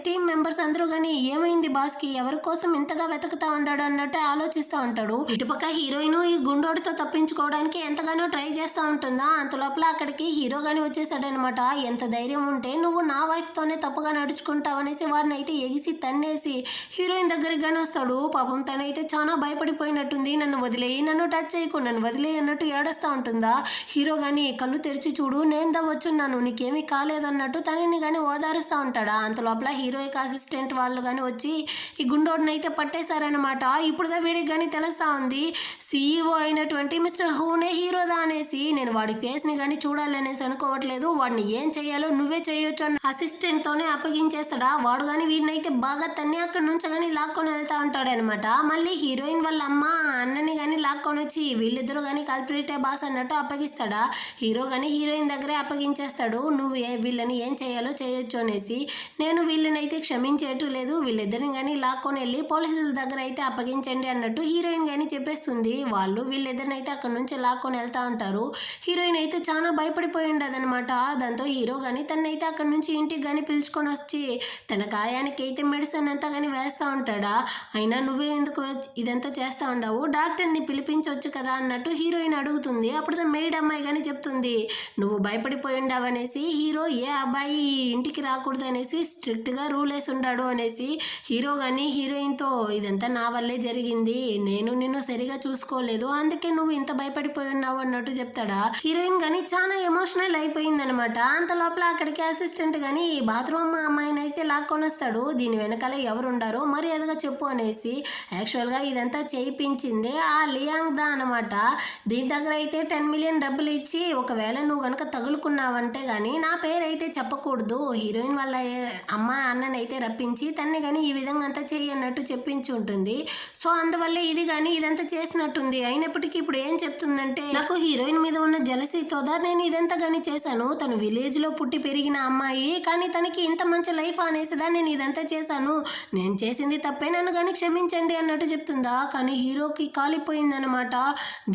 Speaker 1: టీం మెంబర్స్ అందరూ కానీ ఏమైంది బాస్కి, ఎవరి కోసం ఇంతగా వెతుకుతా ఉంటాడు అన్నట్టు ఆలోచిస్తూ ఉంటాడు. ఇటుపక్క హీరోయిన్ ఈ గుండోడితో తప్పించుకోవడానికి ఎంతగానో ట్రై చేస్తూ ఉంటుందా. అంత లోపల అక్కడికి హీరో కానీ వచ్చేసాడనమాట. ఎంత ధైర్యం ఉంటే నువ్వు నా వైఫ్తోనే తప్పుగా నడుచుకుంటావు అనేసి వాడిని అయితే ఎగిసి తన్నేసి హీరోయిన్ దగ్గరికి కానీ వస్తాడు. పాపం తనైతే చాలా భయపడిపోయినట్టుంది. నన్ను వదిలేయి, నన్ను టచ్ చేయకు, నన్ను వదిలేయి అన్నట్టు ఏడుస్తూ ఉంటుందా. హీరో కానీ కళ్ళు తెరిచి చూడు, నేను వచ్చున్నాను, నీకేమీ కాలేదన్నట్టు తనని కానీ ఓదారుస్తూ ఉంటాడా. అంత లోపల హీరోయిక్ అసిస్టెంట్ వాళ్ళు కానీ వచ్చి ఈ గుండోడిని అయితే పట్టేశారనమాట. ఇప్పుడుదా వీడికి కానీ తెలుస్తూ ఉంది సీఈఓ అయినటువంటి మిస్టర్ హూనే హీరోదా అనేసి. నేను వాడి ఫేస్ని కానీ చూడాలనేసి అనుకోవట్లేదు, వాడిని ఏం చేయాలో నువ్వే చేయొచ్చు అని అసిస్టెంట్తోనే అప్పగించేస్తాడా. వాడు కానీ వీడినైతే బాగా తన్ని అక్కడి నుంచి కానీ లాక్కొని వెళ్తా ఉంటాడనమాట. మళ్ళీ హీరోయిన్ వాళ్ళ అమ్మ అన్నని కానీ లాక్కొని వచ్చి వీళ్ళిద్దరూ కానీ కల్ప్రిటే బాస్ అన్నట్టు అప్పగిస్తాడా. హీరో కానీ హీరోయిన్ దగ్గరే అప్పగించేస్తాడు, నువ్వు వీళ్ళని ఏం చేయాలో చేయొచ్చు అనేసి. నేను వీళ్ళని అయితే క్షమించేట్టు లేదు, వీళ్ళిద్దరిని కానీ లాక్కొని వెళ్ళి పోలీసుల దగ్గర అయితే అప్పగించండి అన్నట్టు హీరోయిన్ కానీ చెప్పేస్తుంది. వాళ్ళు వీళ్ళిద్దరిని అయితే అక్కడ నుంచి లాక్కొని వెళ్తా ఉంటారు. హీరోయిన్ అయితే చాలా భయపడిపోయి ఉండదనమాట. దాంతో హీరో కానీ తనైతే అక్కడ నుంచి ఇంటికి కానీ పిలుచుకొని వచ్చి తన గాయానికి అయితే మెడిసిన్ అంతా కానీ వేస్తూ ఉంటాడా. అయినా నువ్వే ఎందుకు ఇదంతా చేస్తూ ఉండవు, డాక్టర్ని పిలిపించవచ్చు కదా అన్నట్టు హీరోయిన్ అడుగుతుంది. అప్పుడు మెయిడ్ అమ్మాయి కానీ చెప్తుంది, నువ్వు భయపడిపోయి ఉండవు అనేసి. హీరో ఏ అబ్బాయి ఇంటికి రాకూడదు అనేసి స్ట్రిక్ట్గా రూల్ వేసి ఉండాడు అనేసి. హీరో కానీ హీరోయిన్తో ఇదంతా నా వల్లే జరిగింది, నేను నిన్ను సరిగా చూసుకోలేదు, అందుకే నువ్వు ఇంత భయపడిపోయి ఉన్నావు అన్నట్టు చెప్తాడా. హీరోయిన్ కానీ చాలా ఎమోషనల్ అయిపోయిందనమాట. అంత లోపల అక్కడికి అసిస్టెంట్ కానీ బాత్రూమ్ అమ్మాయిని అయితే లాక్కొని వస్తాడు. దీని వెనకాల ఎవరు ఉండారో మర్యాదగా చెప్పు అనేసి. యాక్చువల్గా ఇదంతా చేయించింది ఆ లియాంగ్ దా అనమాట. దీని దగ్గర అయితే 10 మిలియన్ డబ్బులు ఇచ్చి ఒకవేళ నువ్వు కనుక తగులుకున్నావంటే కానీ నా పేరు అయితే చెప్పకూడదు, హీరోయిన్ వాళ్ళ అమ్మ అన్నని అయితే రప్పించి తన్ని కానీ ఈ విధంగా అంతా చేయన్నట్టు చెప్పించి ఉంటుంది. సో అందువల్ల ఇది కానీ ఇదంతా చేసినట్టుంది. అయినప్పటికీ ఇప్పుడు ఏం చెప్తుందంటే, నాకు హీరోయిన్ మీద ఉన్న జలసీతోదా నేను ఇదంతా కానీ చేశాను, తను విలేజ్లో పుట్టి పెరిగిన అమ్మాయి, కానీ తనకి ఇంత మంచి లైఫ్ అనేసిదా నేను ఇదంతా చేశాను, నేను చేసింది తప్పే, నన్ను కానీ క్షమించండి అన్నట్టు చెప్తుందా. కానీ హీరోకి కాలిపోయిందనమాట.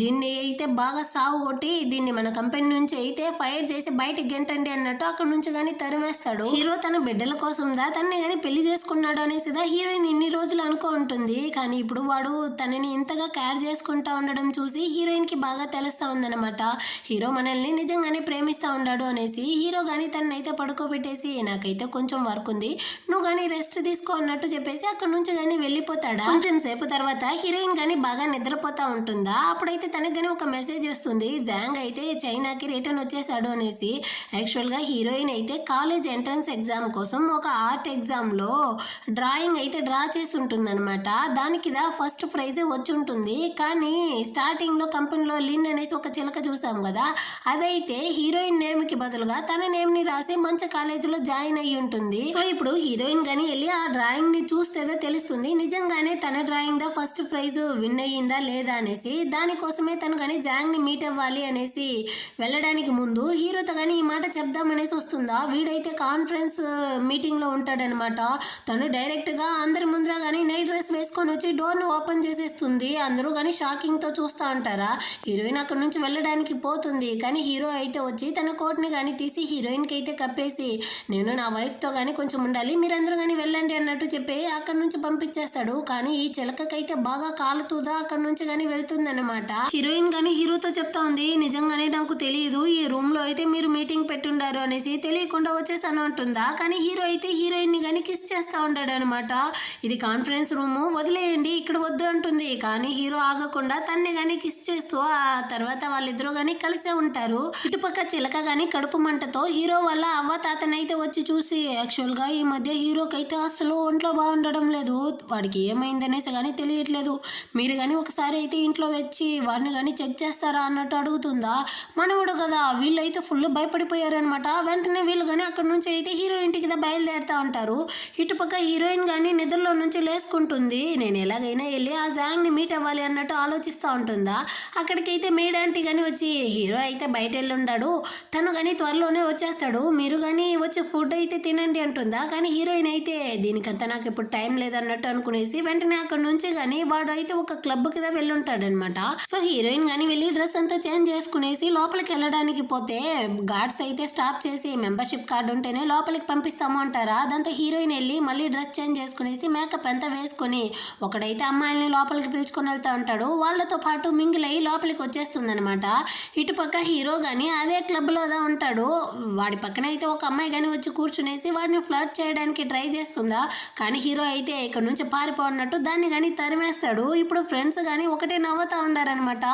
Speaker 1: దీన్ని అయితే బాగా సాగు కొట్టి దీన్ని మన కంపెనీ నుంచి అయితే ఫైర్ చేసి బయటికి గెంటండి అన్నట్టు అక్కడ నుంచి కానీ తరిమేస్తాడు. హీరో తన బిడ్డల కోసందా తన్ని కానీ పెళ్లి చేసుకున్నాడు అనేసిదా హీరోయిన్ ఇన్ని రోజులు అనుకో ఉంటుంది. కానీ ఇప్పుడు వాడు తనని ఇంతగా కేర్ చేసుకుంటా ఉండడం చూసి హీరోయిన్కి బాగా తెలుస్తూ ఉందన్నమాట. హీరో మనల్ని నిజంగానే ప్రేమిస్తూ ఉన్నాడు అనేసి. హీరో కానీ తనైతే పడుకోబెట్టేసి నాకైతే కొంచెం వర్క్ ఉంది, నువ్వు కానీ రెస్ట్ తీసుకో అన్నట్టు చెప్పేసి అక్కడ నుంచి కానీ వెళ్ళిపోతాడా. కొంచెం సేపు తర్వాత హీరోయిన్ కానీ బాగా నిద్రపోతా ఉంటుందా. అప్పుడైతే తనకు కానీ ఒక మెసేజ్ వస్తుంది, జాంగ్ అయితే చైనాకి రిటర్న్ వచ్చేసాడు అనేసి. యాక్చువల్గా హీరోయిన్ అయితే కాలేజ్ ఎంట్రన్స్ ఎగ్జామ్ కోసం ఒక ఆర్ట్ ఎగ్జామ్లో డ్రాయింగ్ అయితే డ్రా చేసి ఉంటుందన్నమాట. దానికి ఫస్ట్ ప్రైజే వచ్చి ఉంటుంది. కానీ స్టార్టింగ్లో కంపెనీలో లిన్ అనేసి ఒక చిలక చూసాం కదా, అదైతే హీరోయిన్ నేమ్కి బదులుగా తన నేమ్ని రాసి మంచి కాలేజీలో జాయిన్ అయ్యి ఉంటుంది. సో ఇప్పుడు హీరోయిన్ కానీ వెళ్ళి ఆ డ్రాయింగ్ని చూస్తేదో తెలుస్తుంది నిజంగానే తన డ్రాయింగ్ ఫస్ట్ ప్రైజ్ విన్ అయ్యిందా లేదా అనేసి. దానికోసమే తను కానీ జాంగ్ని మీట్ అవ్వాలి అనేసి వెళ్ళడానికి ముందు హీరోతో కానీ ఈ మాట చెప్దామనేసి వస్తుందా. వీడైతే కాన్ఫరెన్స్ మీటింగ్లో ఉంటాడనమాట. తను డైరెక్ట్గా అందరి ముందర కానీ నైట్ డ్రెస్ వేసుకొని వచ్చి డోర్ని ఓపెన్ చేసేస్తుంది. అందరూ కానీ షాకింగ్తో చూస్తూ ఉంటారా. హీరోయిన్ అక్కడ నుంచి వెళ్ళడానికి పోతుంది. కానీ హీరో అయితే వచ్చి తన కోట్ని కానీ తీసి హీరోయిన్కి అయితే కప్పేసి, నేను నా వైఫ్తో కానీ కొంచెం ఉండాలి, మీరందరూ కానీ వెళ్ళండి అన్నట్టు చెప్పి అక్కడ నుంచి పంపించేస్తాడు. కానీ ఈ చిలకకైతే బాగా కాలుతుందా అక్కడ నుంచి కానీ వెళ్తుందన్నమాట. హీరోయిన్ కానీ హీరోతో చెప్తా ఉంది, నిజంగానే నాకు తెలియదు, ఈ రూమ్లో అయితే మీరు మీటింగ్ పెట్టుండారు అనేసి, తెలియకుండా వచ్చేసాను అంటుందా. కానీ హీరో అయితే హీరోయిన్ని కానీ కిస్ చేస్తూ ఉంటాడు అనమాట. ఇది కాన్ఫరెన్స్ రూము, వదిలేయండి, ఇక్కడ వద్దు అంటుంది. కానీ హీరో ఆగకుండా తన్ని కానీ కిస్ చేస్తూ ఆ తర్వాత వాళ్ళిద్దరూ కానీ కలిసే ఉంటారు. ఇటుపక్క చిలక కానీ కడుపు మంటతో హీరో వల్ల అవ్వ తాతనైతే వచ్చి చూసి, యాక్చువల్గా ఈ మధ్య హీరోకి అయితే అసలు ఒంట్లో బాగుండడం లేదు, వాడికి ఏమైందనేసి కానీ తెలియట్లేదు, మీరు కానీ ఒకసారి అయితే ఇంట్లో వచ్చి వాడిని కానీ చెక్ చేస్తారా అన్నట్టు అడుగుతుందా. మనవుడు కదా, వీళ్ళు అయితే ఫుల్ భయపడిపోయారనమాట. వెంటనే వీళ్ళు కానీ అక్కడ నుంచి అయితే హీరో ఇంటికి బయలుదేరుతూ ఉంటారు. ఇటుపక్క హీరోయిన్ కానీ నిద్రలో నుంచి లేసుకుంటుంది. నేను ఎలాగైనా వెళ్ళి ఆ జాంగ్ని మీట్ అవ్వాలి అన్నట్టు ఆలోచిస్తూ ఉంటుందా. అక్కడికైతే మేడ్ ఆంటీ కానీ వచ్చి, హీరో అయితే బయట వెళ్ళి ఉన్నాడు, తను కానీ త్వరలోనే వచ్చేస్తాడు, మీరు కానీ వచ్చి ఫుడ్ అయితే తినండి అంటుందా. కానీ హీరోయిన్ అయితే దీనికంతా నాకు ఇప్పుడు టైం లేదన్నట్టు అనుకునేసి వెంటనే అక్కడ నుంచి కానీ వాడు అయితే ఒక క్లబ్ కింద వెళ్ళుంటాడనమాట. సో హీరోయిన్ కానీ వెళ్ళి డ్రెస్ అంతా చేంజ్ చేసుకునేసి లోపలికి వెళ్ళడానికి పోతే గార్డ్స్ అయితే స్టాప్ చేసి మెంబర్షిప్ కార్డు ఉంటేనే లోపలికి పంపిస్తాము అంటారా. దాంతో హీరోయిన్ వెళ్ళి మళ్ళీ డ్రెస్ చేంజ్ చేసుకునేసి మేకప్ అంతా వేసుకుని ఒకడైతే అమ్మాయిల్ని లోపలికి పిలుచుకొని వెళ్తా ఉంటాడు. వాళ్ళతో పాటు మింగిల్ అయ్యి లోపలికి వచ్చేస్తుంది అనమాట. ఇటుపక్క హీరో కానీ అదే క్లబ్లో ఉంటాడు. వాడి పక్కన అయితే ఒక అమ్మాయి కానీ వచ్చి కూర్చునేసి వాడిని ఫ్లర్ట్ చేయడానికి ట్రై చేస్తుందా. కానీ హీరో అయితే ఇక్కడ నుంచి పారిపోన్నట్టు దాన్ని కానీ తరిమేస్తాడు. ఇప్పుడు ఫ్రెండ్స్ కానీ ఒకటే నవ్వుతా ఉండారనమాట.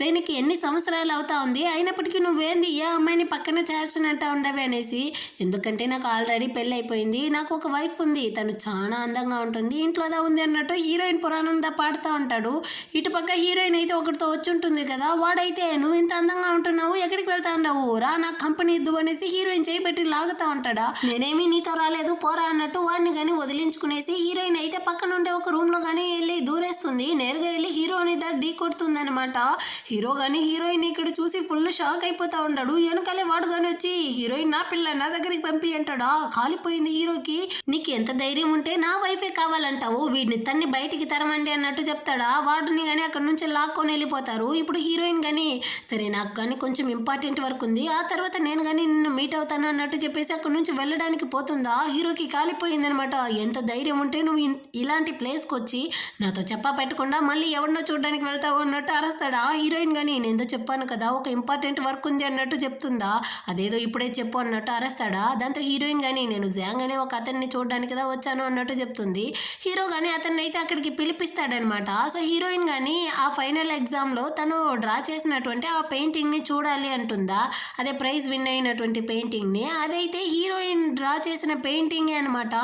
Speaker 1: రేనికి ఎన్ని సంవత్సరాలు అవుతా ఉంది, అయినప్పటికీ నువ్వేంది ఏ అమ్మాయిని పక్కన చేర్చినట్టు ఉండవి అనేసి. ఎందుకంటే నాకు ఆల్రెడీ పెళ్ళి అయిపోయింది, నాకు ఒక వైఫ్ ఉంది, తను చాలా అందంగా ఉంటుంది, ఇంట్లోదా ఉంది అన్నట్టు హీరోయిన్ పురాణందా పాడుతూ ఉంటాడు. ఇటుపక్క హీరోయిన్ అయితే ఒకటితో వచ్చి ఉంటుంది కదా. వాడైతే నువ్వు ఇంత అందంగా ఉంటున్నావు, ఎక్కడికి వెళ్తా ఉన్నావు, రా నా కంపెనీ ఇద్దు అనేసి హీరోయిన్ చేయబెట్టి లాగుతా ఉంటాడా. నేనేమి నీతో రాలేదు పోరా అన్నట్టు వాడిని కానీ వదిలించుకునేసి హీరోయిన్ అయితే పక్కన ఉండే ఒక రూమ్ లో కానీ వెళ్ళి దూరేస్తుంది. నేరుగా వెళ్ళి హీరోని ఢీ కొడుతుంది అనమాట. హీరో కానీ హీరోయిన్ ఇక్కడ చూసి ఫుల్ షాక్ అయిపోతా ఉన్నాడు. వెనకాలే వాడు కానీ వచ్చి హీరోయిన్ నా పిల్ల నా దగ్గరికి పంపి అంటాడా. కాలిపోయింది హీరోకి. నీకు ఎంత ధైర్యం ఉంటే నా వైఫే కావాలంటావు, వీడిని తన్ని బయటికి తరమండి అన్నట్టు చెప్తాడా. వాడిని కానీ అక్కడ నుంచి లాక్కొని వెళ్ళిపోతారు. ఇప్పుడు హీరోయిన్ కానీ సరే నాకు కానీ కొంచెం ఇంపార్టెంట్ వర్క్ ఉంది, ఆ తర్వాత నేను కానీ నిన్ను మీట్ అవుతాను అన్నట్టు చెప్పేసి అక్కడ నుంచి వెళ్ళడానికి పోతుందా. హీరోకి కాలిపోయింది అనమాట. ఎంత ధైర్యం ఉంటే నువ్వు ఇలాంటి ప్లేస్కి వచ్చి నాతో చెప్పా పెట్టకుండా మళ్ళీ ఎవరినో చూడడానికి వెళ్తావు అన్నట్టు అరుస్తాడా. హీరోయిన్ కానీ నేనేదో చెప్పాను కదా ఒక ఇంపార్టెంట్ వర్క్ ఉంది అన్నట్టు చెప్తుందా. అదేదో ఇప్పుడే చెప్పు అన్నట్టు అరుస్తాడా. దాంతో హీరోయిన్ కానీ నేను జాంగ్ అనే ఒక అతన్ని చూడడానికి కదా వచ్చాను అన్నట్టు చెప్తుంది. హీరో కానీ అతన్ని అయితే అక్కడికి పిలిపిస్తాడనమాట. సో హీరోయిన్ కానీ ఆ ఫైనల్ ఎగ్జామ్లో తను డ్రా చేసినటువంటి ఆ పెయింటింగ్ని చూడాలి అంటుందా. అదే ప్రైజ్ విన్ అయినటువంటి పెయింటింగ్ని. అదైతే హీరోయిన్ డ్రా చేసిన పెయింటింగే అనమాట.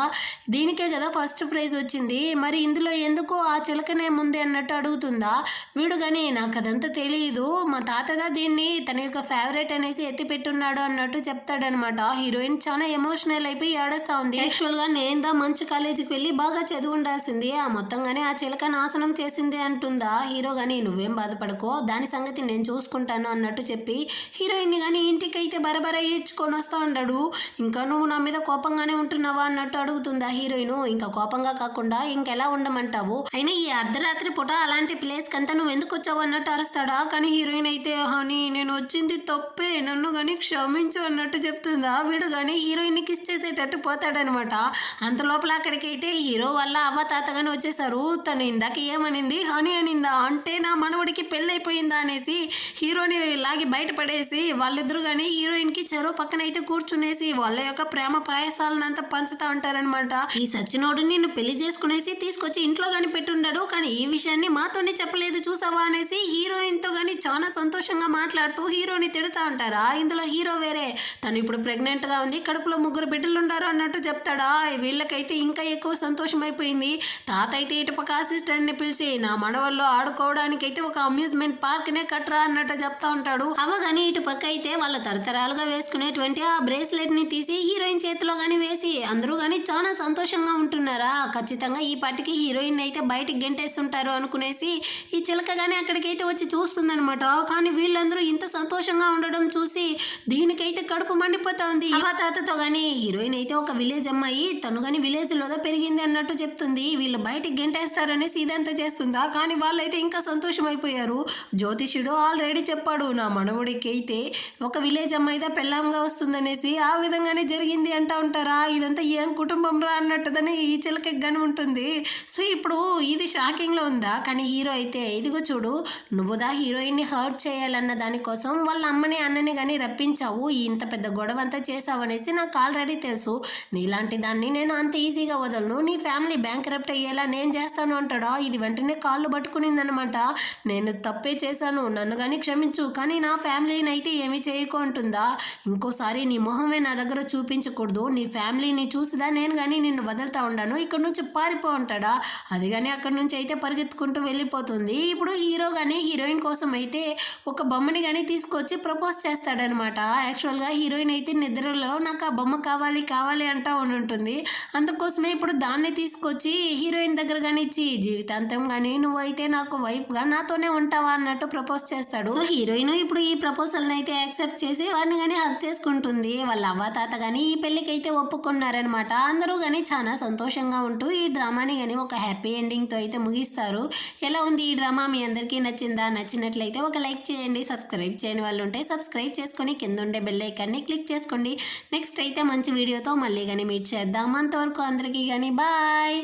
Speaker 1: దీనికే కదా ఫస్ట్ ప్రైజ్ వచ్చింది, మరి ఇందులో ఎందుకు ఆ చిలకనే ముందే అన్నట్టు అడుగుతుందా. వీడు కానీ నాకు అదంతా తెలియదు, మా తాతదా దీన్ని తన యొక్క ఫేవరెట్ అనేసి ఎత్తి పెట్టున్నాడు అన్నట్టు చెప్తాడనమాట. హీరోయిన్ చాలా ఎమోషనల్ అయిపోయి ఏడుస్తూ ఉంది. యాక్చువల్గా నేను మంచి కాలేజీకి వెళ్ళి బాగా చదువు ఉండాల్సింది, ఆ మొత్తంగానే ఆ చిలక నాశనం చేసింది అంటుందా. హీరో కానీ నువ్వేం బాధపడకో, దాని సంగతి నేను చూసుకుంటాను అన్నట్టు చెప్పి హీరోయిన్ని కానీ ఇంటికి అయితే బరబర ఈడ్చుకొని వస్తా ఉన్నాడు. ఇంకా నువ్వు నా మీద కోపంగానే ఉంటున్నావా అన్నట్టు అడుగుతుందా హీరోయిన్. ఇంకా కోపంగా కాకుండా ఇంకెలా ఉండమంటావు, అయినా ఈ అర్ధరాత్రి పూట అలాంటి ప్లేస్ కంతా నువ్వు ఎందుకు వచ్చావు అన్నట్టు అరుస్తాడా. కానీ హీరోయిన్ అయితే హనీ నేను వచ్చింది తప్పే, నన్ను కానీ క్షమించు అన్నట్టు చెప్తుందా. వీడు కానీ హీరోయిన్ కిస్ చేసేటట్టు పోతాడనమాట. అంత లోపల అక్కడికైతే హీరో వల్ల అవ్వ తాత కానీ వచ్చేసారు. తను ఇందాక ఏమనింది, హనీ అనిందా, అంటే నా మనవడికి పెళ్ళైపోయిందా అనేసి హీరోని లాగి బయటపడేసి వాళ్ళిద్దరు కానీ హీరోయిన్కి చెరో పక్కన అయితే కూర్చునేసి వాళ్ళ యొక్క ప్రేమ పాయసాలను అంతా పంచుతా ఉంటారనమాట. ఈ సచ్చినోడు నిన్ను పెళ్లి చేసుకునేసి తీసుకొచ్చి ఇంట్లో కానీ పెట్టుండాడు, కానీ ఈ విషయాన్ని మాతోనే చెప్పలేదు చూసావా అనేసి హీరోయిన్ తో కానీ చాలా సంతోషంగా మాట్లాడుతూ హీరోని తిడుతా ఉంటారా. ఇందులో హీరో వేరే తను ఇప్పుడు ప్రెగ్నెంట్ గా ఉంది, కడుపులో 3 బిడ్డలు ఉండారు అన్నట్టు చెప్తాడా. వీళ్ళకైతే ఇంకా ఎక్కువ సంతోషం అయిపోయింది. తాత అయితే ఇటుపక్క అసిస్టెంట్ ని పిలిచి నా మనవల్లో ఆడుకోవడానికి అయితే ఒక అమ్యూజ్మెంట్ పార్క్ నే కట్టరా అన్నట్టు చెప్తా ఉంటాడు. అవగాని ఇటు పక్క అయితే వాళ్ళు తరతరాలుగా వేసుకునేటువంటి ఆ బ్రేస్లెట్ ని తీసి హీరోయిన్ చేతిలో కానీ వేసి అందరూ కానీ చాలా సంతోషంగా ఉంటున్నారా. ఖచ్చితంగా ఈ పాటికి హీరోయిన్ అయితే బయటికి గెంటేస్తుంటారు అనుకునేసి ఈ చిలక కానీ అక్కడికైతే వచ్చి చూస్తుందనమాట. కానీ వీళ్ళందరూ ఇంత సంతోషంగా ఉండడం చూసి దీనికైతే కడుపు మండిపోతా ఉంది. ఆ తాతతో కానీ హీరోయిన్ అయితే ఒక విలేజ్ అమ్మాయి, తను కానీ విలేజ్ లోదో పెరిగింది అన్నట్టు చెప్తుంది. వీళ్ళు బయటికి గెంటేస్తారనేసి ఇదంతా చేస్తుందా. కానీ వాళ్ళైతే ఇంకా సంతోషం అయిపోయారు. జ్యోతిష్యుడు ఆల్రెడీ చెప్పాడు నా మనవుడికి అయితే ఒక విలేజ్ అమ్మాయిదా పెళ్ళాంగా వస్తుందనేసి, ఆ విధంగానే జరిగింది అంటా ఉంటారా. ఇదంతా ఏం కుటుంబం రా అన్నట్టుదని ఈ చిలకకి గాని ఉంటుంది. సో ఇప్పుడు ఇది షాకింగ్ లో ఉందా. కానీ హీరో అయితే ఇదిగో చూడు నువ్వుదా హీరోయిన్ ని హర్ట్ చేయాలన్న దానికోసం వాళ్ళ అమ్మని అన్నని కానీ రప్పించావు, ఇంత పెద్ద గొడవ అంతా చేసావు అనేసి నాకు ఆల్రెడీ తెలుసు. నీలాంటి దాన్ని నేను అంత ఈజీగా వదలను, నీ ఫ్యామిలీ బ్యాంక్రప్ట్ అయ్యేలా నేను చేస్తాను అంటాడా. ఇది వెంటనే కాళ్ళు పట్టుకునిందనమాట. నేను తప్పే చేశాను, నన్ను కానీ క్షమించు, కానీ నా ఫ్యామిలీని అయితే ఏమీ చేయకు అంటుందా. ఇంకోసారి నీ మొహమే నా దగ్గర చూపించకూడదు, నీ ఫ్యామిలీని చూసిదా నేను కానీ నిన్ను వదులుతా ఉండను, ఇక్కడ నుంచి పారిపో అంటాడా. అది కానీ అక్కడ నుంచి అయితే పరిగెత్తుకుంటూ వెళ్ళిపోతుంది. ఇప్పుడు హీరో కానీ హీరోయిన్ కోసం అయితే ఒక బొమ్మని కానీ తీసుకొచ్చి ప్రపోజ్ చేస్తాడనమాట. యాక్చువల్గా హీరోయిన్ అయితే నిద్రలో నాకు ఆ బొమ్మ కావాలి కావాలి అంటా ఉంటుంది. అందుకోసమే ఇప్పుడు దాన్ని తీసుకొచ్చి హీరోయిన్ దగ్గర కానీ ఇచ్చి, జీవితాంతం కానీ నువ్వైతే నాకు వైఫ్గా నాతోనే ఉంటావా అన్నట్టు ప్రపోజ్ చేస్తాడు. సో హీరోయిన్ ఇప్పుడు ఈ ప్రపోజల్ని అయితే యాక్సెప్ట్ చేసి వాడిని కానీ హక్ చేసుకుంటుంది. వాళ్ళ అవ్వ తాత కానీ ఈ పెళ్ళికి అయితే ఒప్పుకున్నారనమాట. అందరూ కానీ చాలా సంతోషంగా ఉంటూ ఈ డ్రామాని కానీ ఒక హ్యాపీ ఎండింగ్తో అయితే ముగిస్తారు. ఎలా ఉంది ఈ డ్రామా? మీ అందరికీ నచ్చిందా? నచ్చినట్లయితే ఒక లైక్ చేయండి. సబ్స్క్రైబ్ చేయని వాళ్ళు ఉంటే సబ్స్క్రైబ్ చేసుకొని కింద ఉండే బెల్ ఐకాన్ని క్లిక్ చేసుకోండి. నెక్స్ట్ అయితే మంచి వీడియోతో మళ్ళీ కానీ మీట్ చేద్దాం. అంతవరకు అందరికీ కానీ బాయ్.